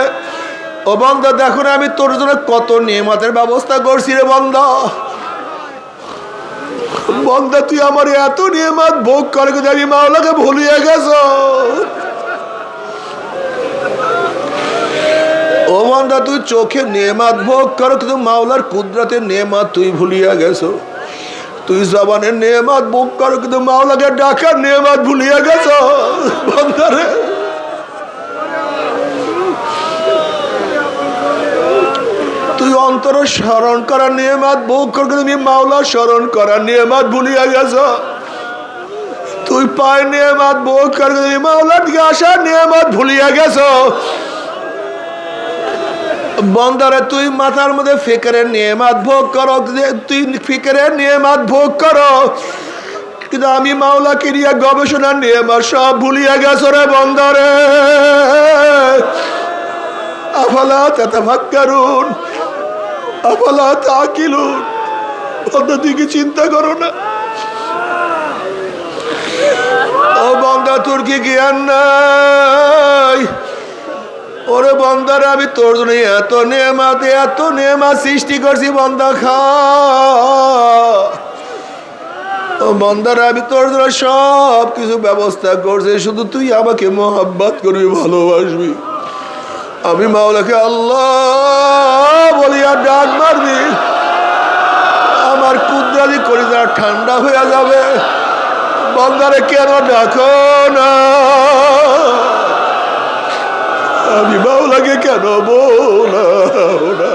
ও বান্দা দেখো না আমি তোর জন্য কত নেয়ামতের ব্যবস্থা করছি রে বান্দা। বান্দা তুই আমার এত নেয়ামত ভোগ করে আমি মাওলাকে ভুলিয়ে গেছো। ও বান্দা তুই চোখে নেয়ামত ভোগ করো কিন্তু মাওলার কুদরতের নেয়ামত তুই ভুলিয়া গেছো। তুই জবানের নেয়ামত ভোগ করো কিন্তু মাওলাকে ডাকার নেয়ামত ভুলিয়া গেছো। বান্দারে তুই অন্তর স্মরণ করার নেয়ামত ভোগ করো কিন্তু তুমি মাওলা স্মরণ করার নেয়ামত ভুলিয়া গেছো। তুই পায় নেয়ামত ভোগ করো কিন্তু তুমি মাওলার দিকে আসার নেয়ামত ভুলিয়া গেছো। বন্দারে তুই মাথার মধ্যে ফিকিরের নেয়ামত ভোগ করো, তুই ফিকিরের নেয়ামত ভোগ করো কিন্তু আমি মাওলাকে নিয়ে গবেষণার নেয়ামত সব ভুলিয়া গেছো রে বন্দারে। আফালা তাতাফাক্কারুন আফালা তাকিলুন। বন্দা তুই কি চিন্তা করো না? ও বন্দা তোর কি জ্ঞান নাই? ওরে বন্দারে আমি তোর জন্য এত নেয়ামত সৃষ্টি করছি বন্দা খা। ও বন্দারে আমি তোর জন্য সব কিছু ব্যবস্থা করছি, শুধু তুই আমাকে মোহাব্বত করবি, ভালোবাসবি। আমি মাওলাকে আল্লাহ বলিয়া ডাক মারবি, আমার কুদরতি কলিজা ঠান্ডা হয়ে যাবে। বন্দারে কেন ডাকো না? আমি মাওলাকে কেন বলাও না?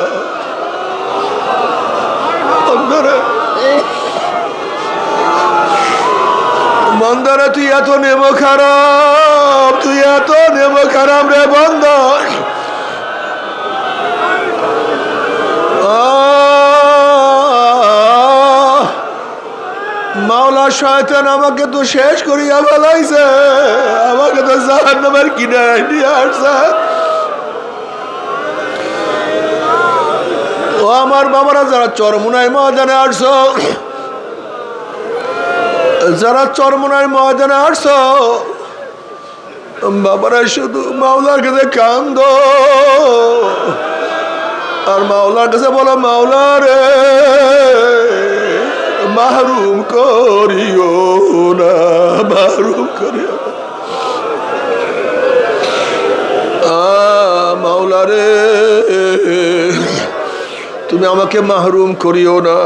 বন্দারে তুই এত নেম খারাপ, তুই এত নেম খারাপ রে বন্দা। মাওলা শয়তান আমাকে তো শেষ করিয়া ফেলাইছে, আমাকে তো জাহান্নামের কিনারায় নিয়ে আসছে। ও আমার বাবারা যারা চরমুনায় ময়দানে আসছো, যারা চরমুনায় ময়দানে আসছো বাবারা শুধু মাওলার কাছে কান্দো আর মাওলার কাছে বলো মাওলা রে মাহরুম করিও না, মাহরুম করিও না। মাওলা রে তুমি আমাকে মাহরুম করিও না।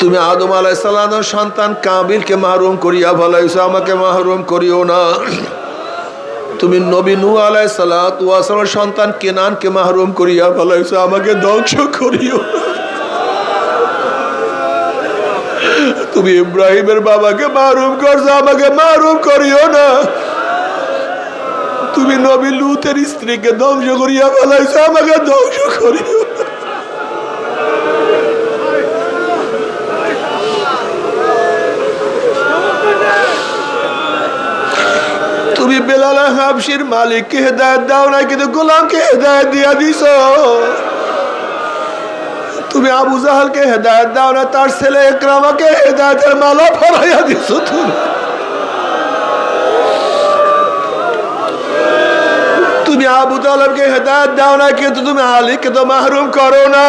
তুমি আদম আলাইহিস সালামের সন্তান কাবিলকে মাহরুম করিয়া ফেলাইছো, আমাকে মাহরুম করিও না। তুমি নবী নূহ আলাইহিস সালাতু ওয়াস সালামের সন্তান কেনানকে মাহরুম করিয়া ফেলাইছো, আমাকে ধ্বংস করিও। তুমি ইব্রাহিমের বাবাকে মাহরুম করছো, আমাকে মাহরুম করিও না। তুমি নবী লূতের স্ত্রীকে ধ্বংস করিয়া ফেলাইছো, আমাকে ধ্বংস করিও না। তুমি বেলাল হাবশির মালিককে হেদায়েত দাও না, কিন্তু গোলামকে হেদায়েত দিয়া দিছো। তুমি আবু জাহালকে হেদায়েত দাও না, তার ছেলে ইকরামাকে হেদায়েতের মালা পরাইয়া দিছো। তুমি আবু তালেবকে হেদায়েত দাও না, কিন্তু তুমি আলীকে তো মাহরুম করো না।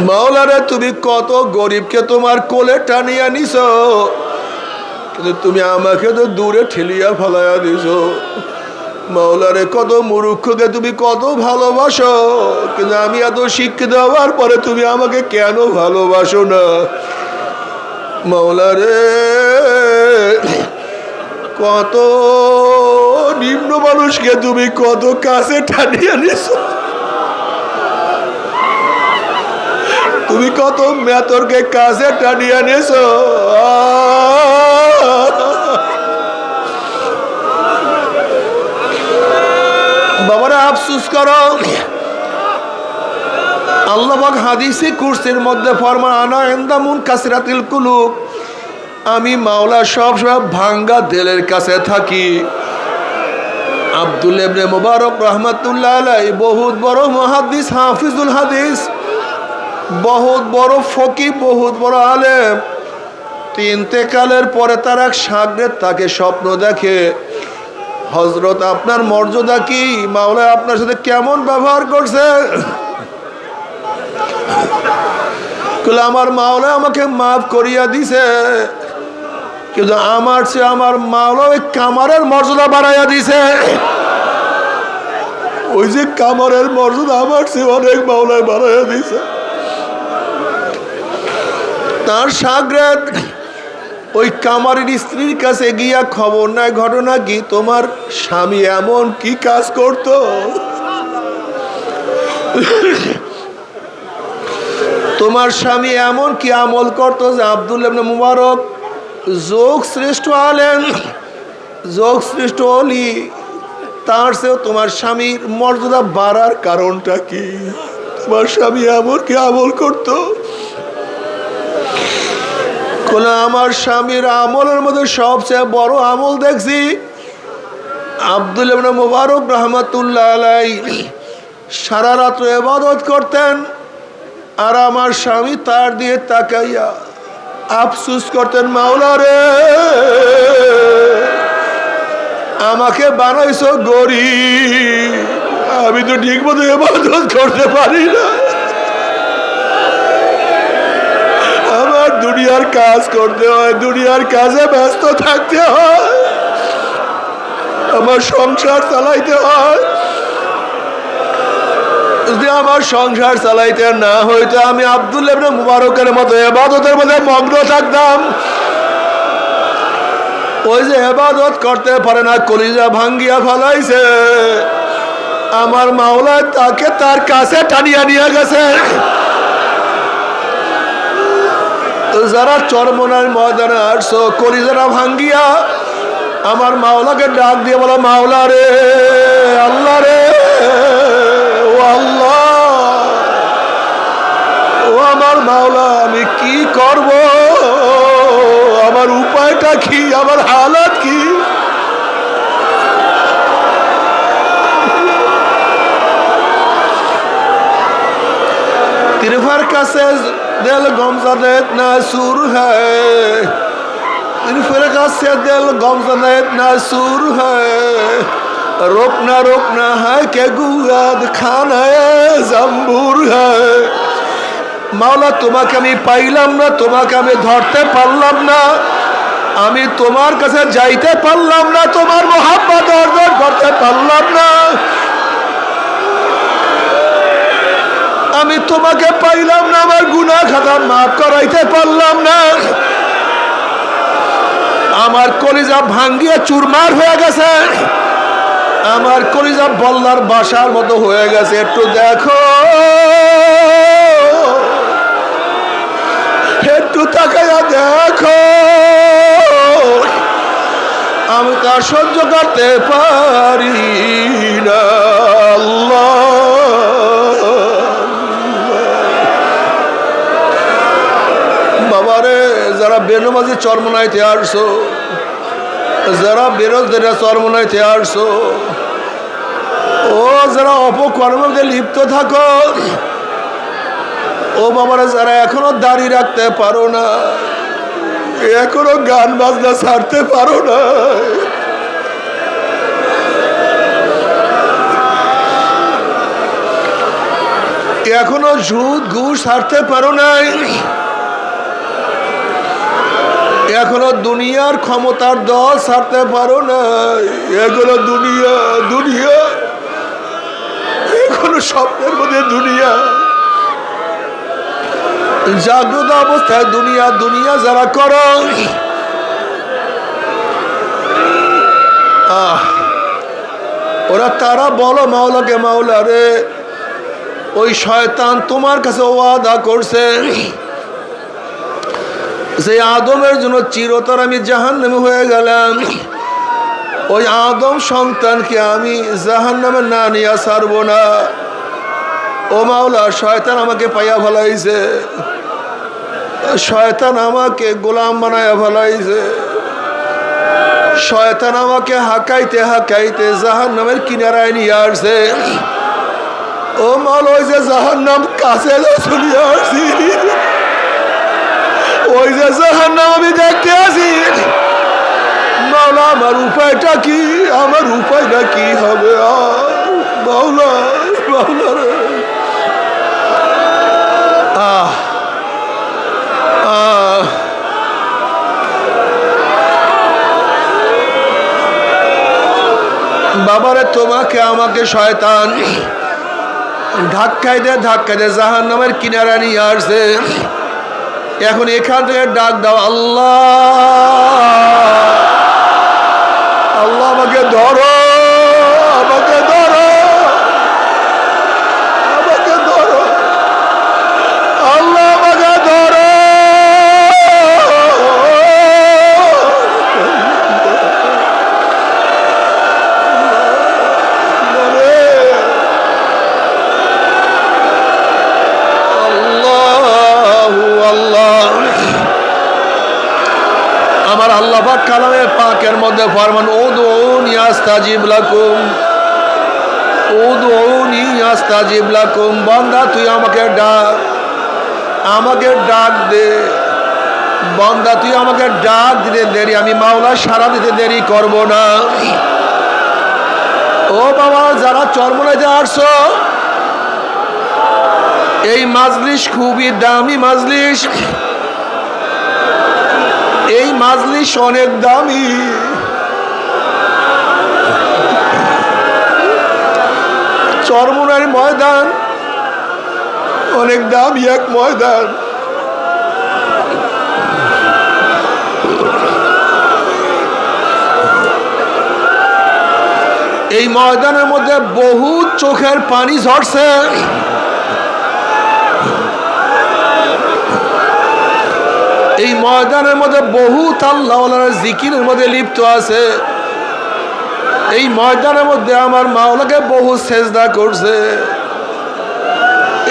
মাওলানা তুমি কত গরিবকে তোমার কোলে টানিয়া নিছো, কিন্তু তুমি আমাকে তো দূরে ঠেলিয়া ফেলাইয়া দিছো। মাওলারে কত মূর্খকে তুমি কত ভালোবাসো, কিন্তু আমি এত শিক্ষিত হওয়ার পরে তুমি আমাকে কেন ভালোবাসো না। মাওলারে কত নিম্ন মানুষকে তুমি কত কাছে টানিয়া নিছো, তুমি কত মেতরকে কাছে টানিয়া নিছো। বাবারা আফসোস করো, আল্লাহ পাক হাদিসে কুরসির মধ্যে ফরমান, আনা ইনদা মুনকাসিরাতিল কুলুব, আমি মাওলা সবসময় ভাঙ্গা দিলের কাছে থাকি। আব্দুল্লাহ ইবনে মুবারক রাহমাতুল্লাহ আলাইহি বহুত বড় মুহাদ্দিস, হাফিজুল হাদিস, বহুত বড় ফকিহ, বহুত বড় আলেম। ইন্তেকালের পরে তার এক শাগরেদ তাকে স্বপ্ন দেখে, হযরত আপনার মর্যাদা কি, মাওলা আপনার সাথে কেমন ব্যবহার করছে। আমার মাওলা আমাকে মাফ করিয়া দিছে, কিন্তু আমার চেয়ে আমার মাওলা ওই কামারের মর্যাদা বাড়াইয়া দিছে। ওই যে কামারের মর্যাদা আমার চেয়ে অনেক মাওলায় বাড়াইয়া দিছে। তার শাগরেদ ওই কামারের স্ত্রীর কাছে গিয়া খবর নাই, ঘটনা কি, তোমার স্বামী এমন কি কাজ করতো, তোমার স্বামী এমন কি আমল করতো যে আব্দুল্লাহ ইবনে মুবারক যোগ শ্রেষ্ঠ আলেম, যোগ শ্রেষ্ঠ ওলি, তার চেয়েও তোমার স্বামীর মর্যাদা বাড়ার কারণটা কি, তোমার স্বামী এমন কি আমল করতো। আমার স্বামীর আমলের মধ্যে সবচেয়ে বড় আমল দেখছি, আব্দুল্লাহ ইবনে মুবারক রাহমাতুল্লাহ আলাইহি সারা রাত্র ইবাদত করতেন, আর আমার স্বামী তার দিয়ে তাকাইয়া আফসোস করতেন, মাওলা রে আমাকে বানাইছো গরিব, আমি তো ঠিক মতো ইবাদত করতে পারি না, আমার দুনিয়ার কাজ করতে হয়, দুনিয়ার কাজে ব্যস্ত থাকতে হয়, আমার সংসার চালাইতে হয়। যদি আমার সংসার চালাইতে না হইতো, আমি আব্দুল্লাহ ইবনে মুবারকের মতো ইবাদতের মধ্যে মগ্ন থাকতাম। ওই যে ইবাদত করতে পারে না, কলিজা ভাঙ্গিয়া ফেলাইছে, আমার মাওলা তাকে তার কাছে টানিয়া নিয়ে গেছে। যারা চরমনার ময়দানে আসছো, কলিজারা ভাঙ্গিয়া আমার মাওলাকে ডাক দিয়ে বলো, মাওলা রে, আল্লাহ রে, ও আল্লাহ, ও আমার মাওলা, আমি কি করব, আমার উপায়টা কি, আমার হালাত কি। तिरफर का से दिल गमज़दे इतना सुर है, तिरफर का से दिल गमज़दे इतना सुर है, रोकना है के गुआद खाना जम्बूर है। মাওলা তোমাকে আমি পাইলাম না, তোমাকে আমি ধরতে পারলাম না, আমি তোমার কাছে যাইতে পারলাম না, তোমার মোহাব্বত অর্জন করতে পারলাম না। আমি তোমাকে পাইলাম না, আমার গুনাহ খাতা মাফ করাইতে পারলাম না, আমার কলিজা ভাঙ্গিয়ে চুরমার হয়ে গেছে, আমার কলিজা বল্লার বাসার মতো হয়ে গেছে, একটু দেখো, একটু তাকাইয়া দেখো, আমি তা সহ্য করতে পারি না। আল্লাহ, বাবারে, যারা বেনমাজি চরমনাইতে আসছো, যারা বেরোজদের চরমনাইতে আসছো, ও যারা অপকর্মে লিপ্ত থাকো, ও বাবারা, যারা এখনো দাঁড়িয়ে রাখতে পারো না, এখনো গান বাজনা ছাড়তে পারো না, এখনো সুদ ঘুষ ছাড়তে পারো নাই, এখনো দুনিয়ার ক্ষমতার দল ছাড়তে পারো না, এখনো দুনিয়া দুনিয়া, এখনো স্বপ্নের মধ্যে দুনিয়া, জাগ্রত অবস্থায় দুনিয়া দুনিয়া যারা করো, ওরা তারা বলো মাওলাকে, মাওলা রে, ওই শয়তান তোমার কাছে ওয়াদা করছে যে আদমের জন্য চিরতর আমি জাহান্নামে হয়ে গেলাম, ওই আদম সন্তানকে আমি জাহান্নামে না নিয়ে ছাড়বো না। ও মাওলা, শয়তান আমাকে পাইয়া ফেলাইছে, শয়তান আমাকে গোলাম বানাইয়া ফেলাইছে, শয়তান আমাকে হাঁকাইতে হাঁকাইতে জাহান্নামের কিনারায় নিয়ে আসছে। ও মাওলা, ওই যে জাহান্নাম কাছে চলে আসছি, ওই যে জাহান্নাম আমি দেখতে আসি, মাওলা আমার উপায়টা কি, আমার উপায়টা কি হবে? মাওলা, মাওলা রে, বাবারে, তোমাকে আমাকে শয়তান ধাক্কাইতে ধাক্কাইতে জাহান্নামের কিনারা নিয়ে আসছে। এখন এখান থেকে ডাক দাও, আল্লাহ, আল্লাহ আমাকে ধরো, আমাকে ধরো, আমাকে ধরো, আল্লাহ আমাকে ধরো। আমার আল্লাহ পাক কালামে পাকের মধ্যে ফরমান, উদউনি আস্তাজিব লাকুম, উদউনি আস্তাজিব লাকুম, বান্দা তুই আমাকে ডাক, আমাকে ডাক দে, বান্দা তুই আমাকে ডাক দিতে দেরি, আমি মাওলা সারা দিতে দেরি করব না। ও বাবা, যারা চরমনাইতে আসছো, এই মাজলিস খুবই দামি মাজলিস, এই মাজলিস অনেক দামি, চরমনার ময়দান অনেক দামি এক ময়দান। এই ময়দানের মধ্যে বহু চোখের পানি ঝরছে, এই ময়দানের মধ্যে বহুত আল্লাহওয়ালারা জিকিরের মধ্যে লিপ্ত আছে, এই ময়দানের মধ্যে আমার মাওলাকে বহু সেজদা করছে,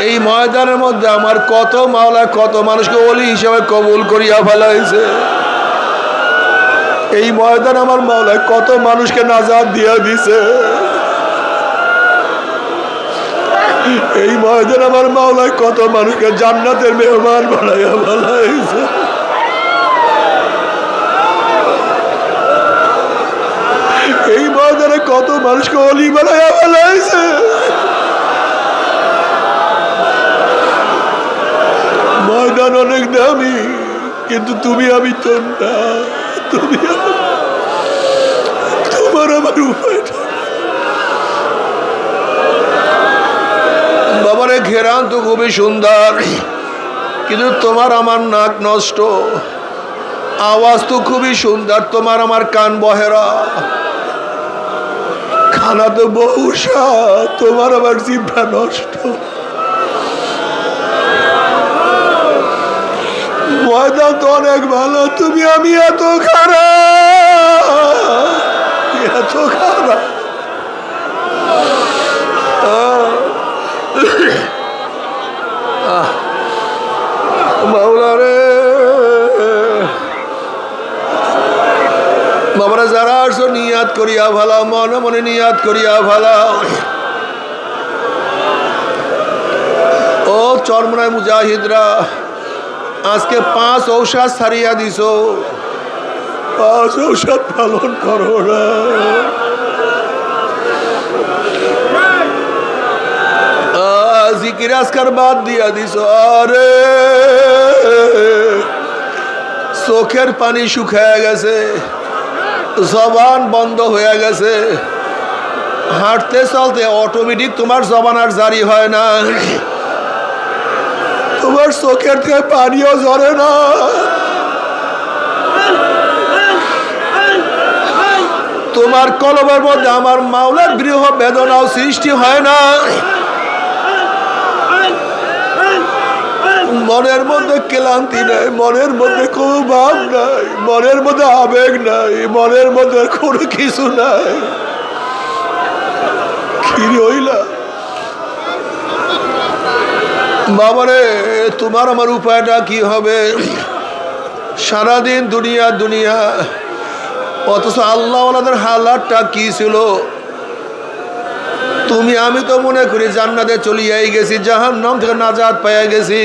এই ময়দানের মধ্যে আমার কত মাওলা কত মানুষকে ওলি হিসেবে কবুল করিয়া ফেলাইছে, এই ময়দান আমার মাওলা কত মানুষকে নাজাত দিয়া দিছে, এই ময়দান আমার মাওলা কত মানুষকে জান্নাতের মেহমান বানাইয়া ফেলাইছে। এই ময়দানে কত মানুষকে অলি বানাইয়া ফেলাইছে। ময়দান অনেক দামি, কিন্তু তুমি আমি তো না, তুমি তোমার আমার উপায়টা। বাবারে, ঘেরান তো খুবই সুন্দর, কিন্তু তোমার আমার নাক নষ্ট। আওয়াজ তো খুবই সুন্দর, তোমার আমার কান বহেরা। খানা তো বহু স্বাদ, তোমার আমার জিহ্বা নষ্ট। ময়দান তো অনেক ভালো, তুমি আমি এত খারাপ, এত খারাপ। মাওলা রে, বাবারা যারা আসো নিয়াত করিয়া ভালা, মনে মনে নিয়াত করিয়া ভালা। ও চরমনায় মুজাহিদরা, আজকে 5 ঔষধ ছাড়িয়া দিছ, 5 ঔষধ পালন করো না। জিকির আজকার বাদ দিয়া দিছ। আরে চোখের পানি শুকায় গেছে, জবান বন্ধ হয়ে গেছে, হাঁটতে চলতে অটোমেটিক তোমার জবান আর জারি হয় না, তোমার চোখের থেকে পানিও ঝরে না। তোমার কলবের মধ্যে আমার মাওলার বিরহ বেদনাও সৃষ্টি হয় না। মনের মধ্যে ক্লান্তি নাই, মনের মধ্যে কোনো ভাব নাই, মনের মধ্যে আবেগ নাই, মনের মধ্যে কোনো কিছু নাই। কি হইলা বাবারে, তোমার আমার উপায়টা কি হবে? সারাদিন দুনিয়া দুনিয়া, অথচ আল্লাহ ওনাদের হালাতটা কি ছিল? তুমি আমি তো মনে করি জান্নাতে চলিয়াই গেছি, জাহান্নাম থেকে নাজাত পাইয়া গেছি,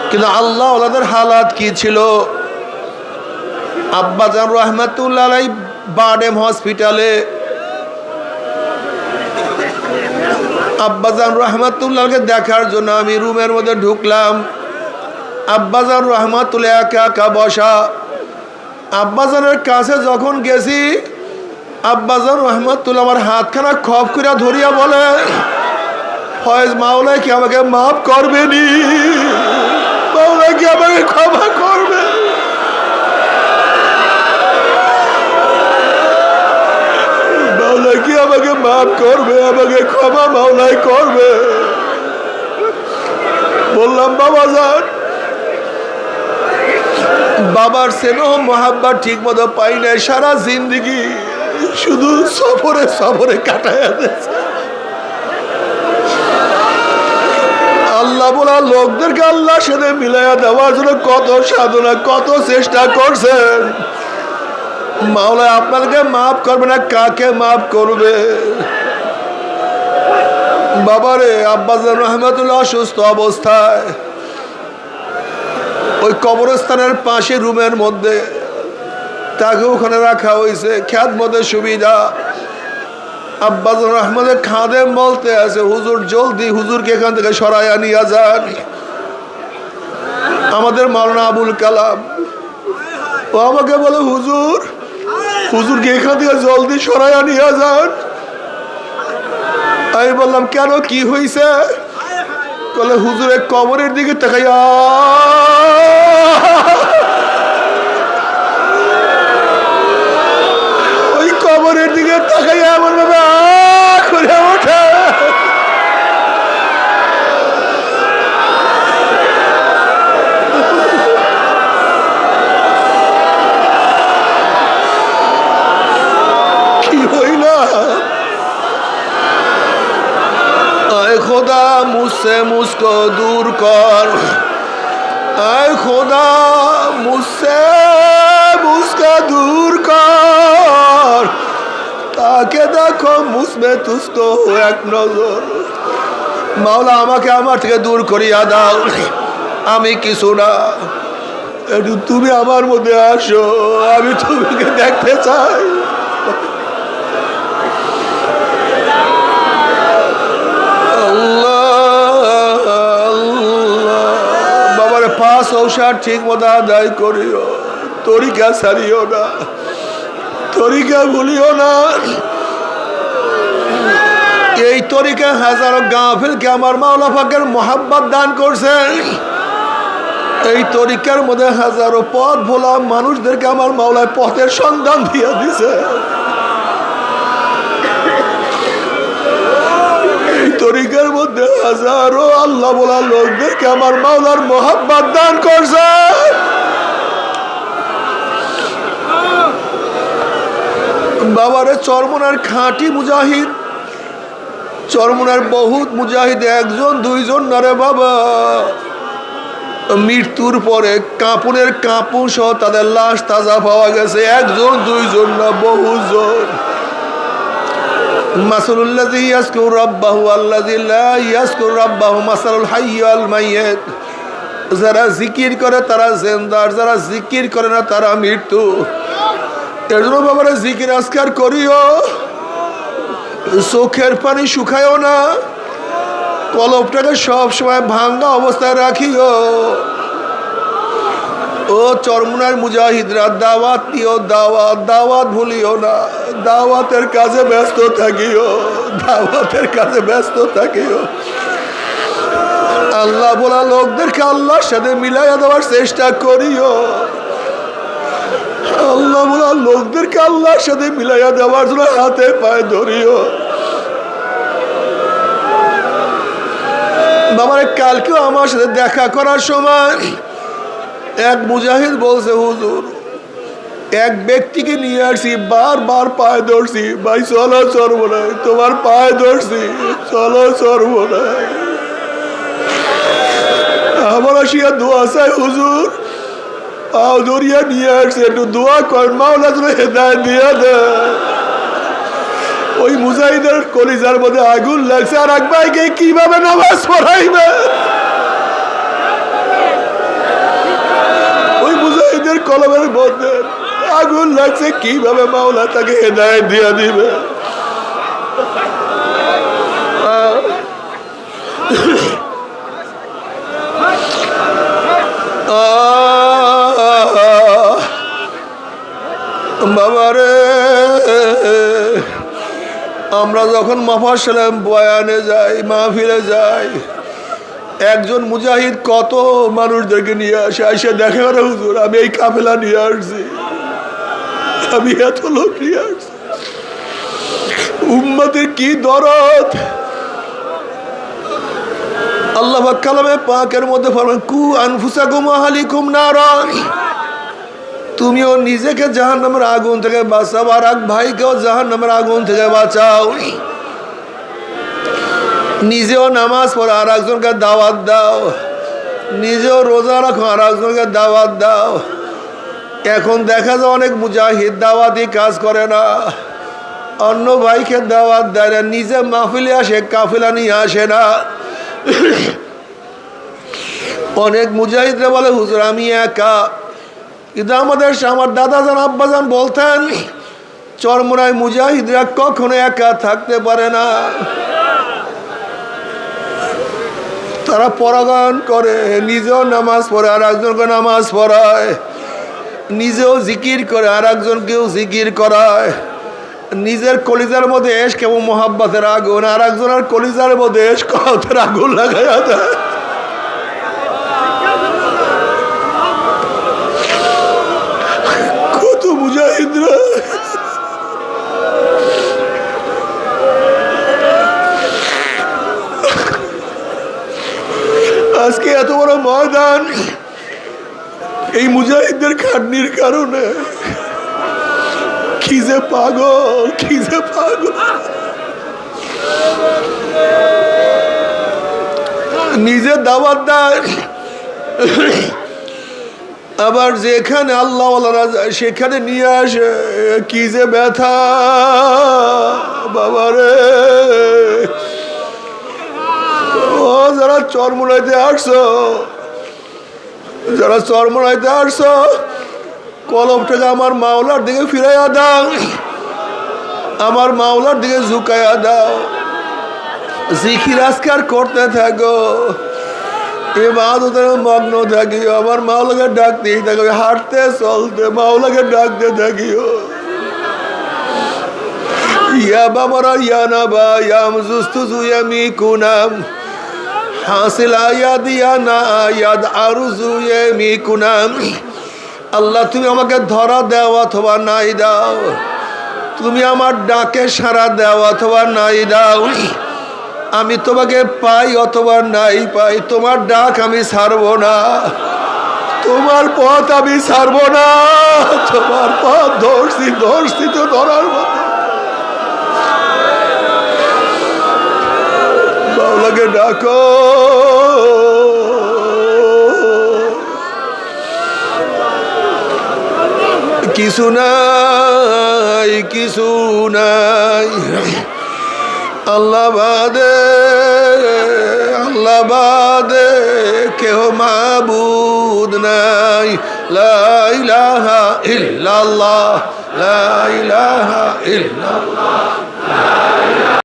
কিন্তু আল্লাহ ওনাদের হালাত কি ছিল? আব্বাজান রহমাতুল্লাহ আলাইহি বাডেম হসপিটালে, আব্বাজান রহমাতুল্লাহকে দেখার জন্য আমি রুমের মধ্যে ঢুকলাম। আব্বাজান রহমাতুল্লাহ একা একা বসা। আব্বাজানের কাছে যখন গেছি, আব্বাজান রহমাতুল্লাহ আমার হাতখানা খপ করে ধরিয়া বলে, ফয়েজ মাওলা কি আমাকে মাফ করবেনি? মাওলা কি আমাকে ক্ষমা করবে? মাওলা কি আমাকে মাফ করবে? আমাকে ক্ষমা মাওলাই করবে। বললাম বাবাজান, বাবার স্নেহ মোহাব্বত ঠিক মতো পাই নাই, সারা জিন্দিগি শুধু সফরে সফরে কাটায় দিয়েছে। আল্লাহ বলা লোকদেরকে আল্লাহর সাথে মিলাইয়া দেওয়ার জন্য কত সাধনা, কত চেষ্টা করছেন। মাওলা আপনাদেরকে মাফ করবে না, কাকে মাফ করবে? বাবারে, আব্বাজান রহমাতুল্লাহ অসুস্থ অবস্থায় ওই কবরস্থানের পাশে রুমের মধ্যে তাকে ওখানে রাখা হয়েছে, খ্যাতমতের সুবিধা। আব্বাজান রহমানের খাদেম বলতে আছে, হুজুর জলদি হুজুরকে এখান থেকে সরাইয়া নিয়ে যান। আমাদের মাওলানা আবুল কালাম ও আমাকে বলে, হুজুর হুজুরকে এখান থেকে জলদি সরাইয়া নিয়ে যান। আমি বললাম কেন, কি হয়েছে? বলে হুজুরের কবরের দিকে তাকাইয়া ওই কবরের দিকে তাকাইয়া আমার বাবা করে ওঠে। কি হইলা? आए खुदा मुझसे मुझको दूर कर, आए खुदा मुझसे मुझको दूर कर, ताकि देखो मुझमें तुझको एक नजर। মাওলা আমাকে আমার থেকে দূর করিয়া দাও, আমি কিছু না, একটু তুমি আমার মধ্যে আসো, আমি তোমাকে দেখতে চাই। পাঁচ ঔষধ ঠিক মতো আদায় করিও, তরিকা ছাড়িও না, তরিকা ভুলিও না। এই তরিকা হাজারো গাফিলকে আমার মাওলা পাকের মোহাব্বত দান করছেন। এই তরিকার মধ্যে হাজারো পথ ভোলা মানুষদেরকে আমার মাওলায় পথের সন্ধান দিয়ে দিছে। এই তরিকার মধ্যে হাজারো আল্লাহ বলা লোকদেরকে আমার মাওলার মোহাব্বত দান করছে। বাবারে চরমনার খাঁটি মুজাহিদ, চরমনার বহুত মুজাহিদ, একজন দুইজন না রে বাবা, মৃত্যুর পরে কাঁপুনের কাঁপুন সহ তাদের লাশ তাজা পাওয়া গেছে। একজন দুইজন না, বহুজন। মাসালুল্লাযী ইয়াযকুরু রাব্বাহু আল্লাযী লা ইয়াযকুরু রাব্বাহু মাসালুল হাইয়্যি ওয়াল মাইয়্যিত। যারা জিকির করে তারা জিন্দা, যারা জিকির করে না তারা মৃত্যু। এর জন্য বাবারা জিকির আজকার করিও, চোখের পানি শুকায়ও না, কলবটাকে সব সময় ভাঙ্গা অবস্থায় রাখিও। ও চরমুনার মুজাহিদরা, দাওয়াত দিও, দাওয়াত দাওয়াত ভুলিও না, দাওয়াতের কাজে ব্যস্ত থাকিও, দাওয়াতের কাজে ব্যস্ত থাকিও। আল্লাহ বলা লোকদেরকে আল্লাহর সাথে মিলাইয়া দেওয়ার চেষ্টা করিও। আল্লাহ বলা লোকদেরকে আল্লাহর সাথে মিলাইয়া দেওয়ার জন্য হাতে পায়ে ধরিও। বাবার কালকেও আমার সাথে দেখা করার সময় এক মুজাহিদ বলছে, হুজুর এক ব্যক্তিকে নিয়ে আসছি, বারবার পায়ে ধরছি, ভাই চলো চড়বো না, তোমার পায়ে ধরছি, চলো চড়বো না। আমার আসিয়া দোয়া চাই, হুজুর পাও ধরিয়া নিয়ে আসছে, একটু দোয়া কর, মাওলা যেন হেদায়েত দিয়ে দেয়। ওই মুজাহিদের কলিজার মধ্যে আগুন লাগছে, আর এক ভাইকে কিভাবে নামাজ পড়াইবে? ওই মুজাহিদের কলমের মধ্যে আগুন লাগছে, কিভাবে মাওলা তাকে হেদায়েত দিয়ে দিবে? বাবারে, আমরা যখন মাহফিলে বয়ানে যাই, মাহফিলে যাই, একজন মুজাহিদ কত মানুষদেরকে নিয়ে আসে, এসে দেখে না হুজুর আমি এই কাফেলা নিয়ে আসছি, আমি এত লোক নিয়ে আসছি। উম্মতের কি দরদ! আল্লাহ পাক কালামে পাকের মধ্যে ফরমান, কু আনফুসাকুম ওয়া আহলিকুম নারা, তুমিও নিজেকে জাহান্নামের আগুন থেকে বাঁচাও, আর এক ভাইকেও জাহান্নামের আগুন থেকে বাঁচাও। নিজেও নামাজ পড়ো, আর একজনকে দাওয়াত দাও। নিজেও রোজা রাখো, আর একজনকে দাওয়াত দাও। এখন দেখা যায় অনেক মুজাহিদ দাওয়াতি কাজ করে না, অন্য ভাইকে দাওয়াত দেয় না, নিজে মাহফিলে আসে, কাফেলা নিয়ে আসে না। অনেক মুজাহিদরা বলে হুজুর আমি একা, কিন্তু আমার দাদাজান আব্বাজান বলতেন চরমোনায় মুজাহিদরা কখনো একা থাকতে পারে না। তারা পরাগান করে, নিজেও নামাজ পড়ে, আর একজনকে নামাজ পড়ায়, নিজেও জিকির করে, আর একজনকেও জিকির করায়। নিজের কলিজার মধ্যে এশক এবং মোহাব্বতের আগুন, আর একজনের কলিজার মধ্যে এশক আগুন লাগাইয়া দেয়। কত মুজাহিদরা আজকে এত বড় ময়দান এই মুজাহিদদের খাটনির কারণে। কি যে পাগল, কি যে পাগল! নিজে দাওয়াত দেয়, আবার যেখানে আল্লাহওয়ালারা যায় সেখানে নিয়ে আসে। কি যে ব্যথা বাবারে! ও যারা চরমোনাইতে আসছো, যারা চরমোনাইতে আসছো, কলবটাকে আমার মাওলার দিকে ফিরাইয়া দাও, আমার মাওলার দিকে ঝুঁকাইয়া দাও। জিকির আজকার করতে থাকো, ইবাদতের মগ্ন থাকিও, আমার মাওলাকে ডাকতেই থাকো, হাঁটতে চলতে মাওলাকে ডাকতে থাকিও। ইয়া বাবারা ইয়া নাবা ইয়া মুজুস্তুজু ইয়ামিকুনাম হাসিল আয়াদ ইয়া না আয়াদ আরজু ইয়ামিকুনাম। আল্লাহ তুমি আমাকে ধরা দাও অথবা নাই দাও, তুমি আমার ডাকে সাড়া দাও অথবা নাই দাও, আমি তোমাকে পাই অথবা নাই পাই, তোমার ডাক আমি ছাড়বো না, তোমার পথ আমি ছাড়বো না, তোমার পথ ধরছি ধরছি তো ধরার মতো। বাউলাকে ডাকো, কিছু নাই কিছু নাই আল্লাহ বাদে, আল্লাহ বাদে কেহ মাবুদ নাই। লা ইলাহা ইল্লাল্লাহ, লা ইলাহা ইল্লাল্লাহ।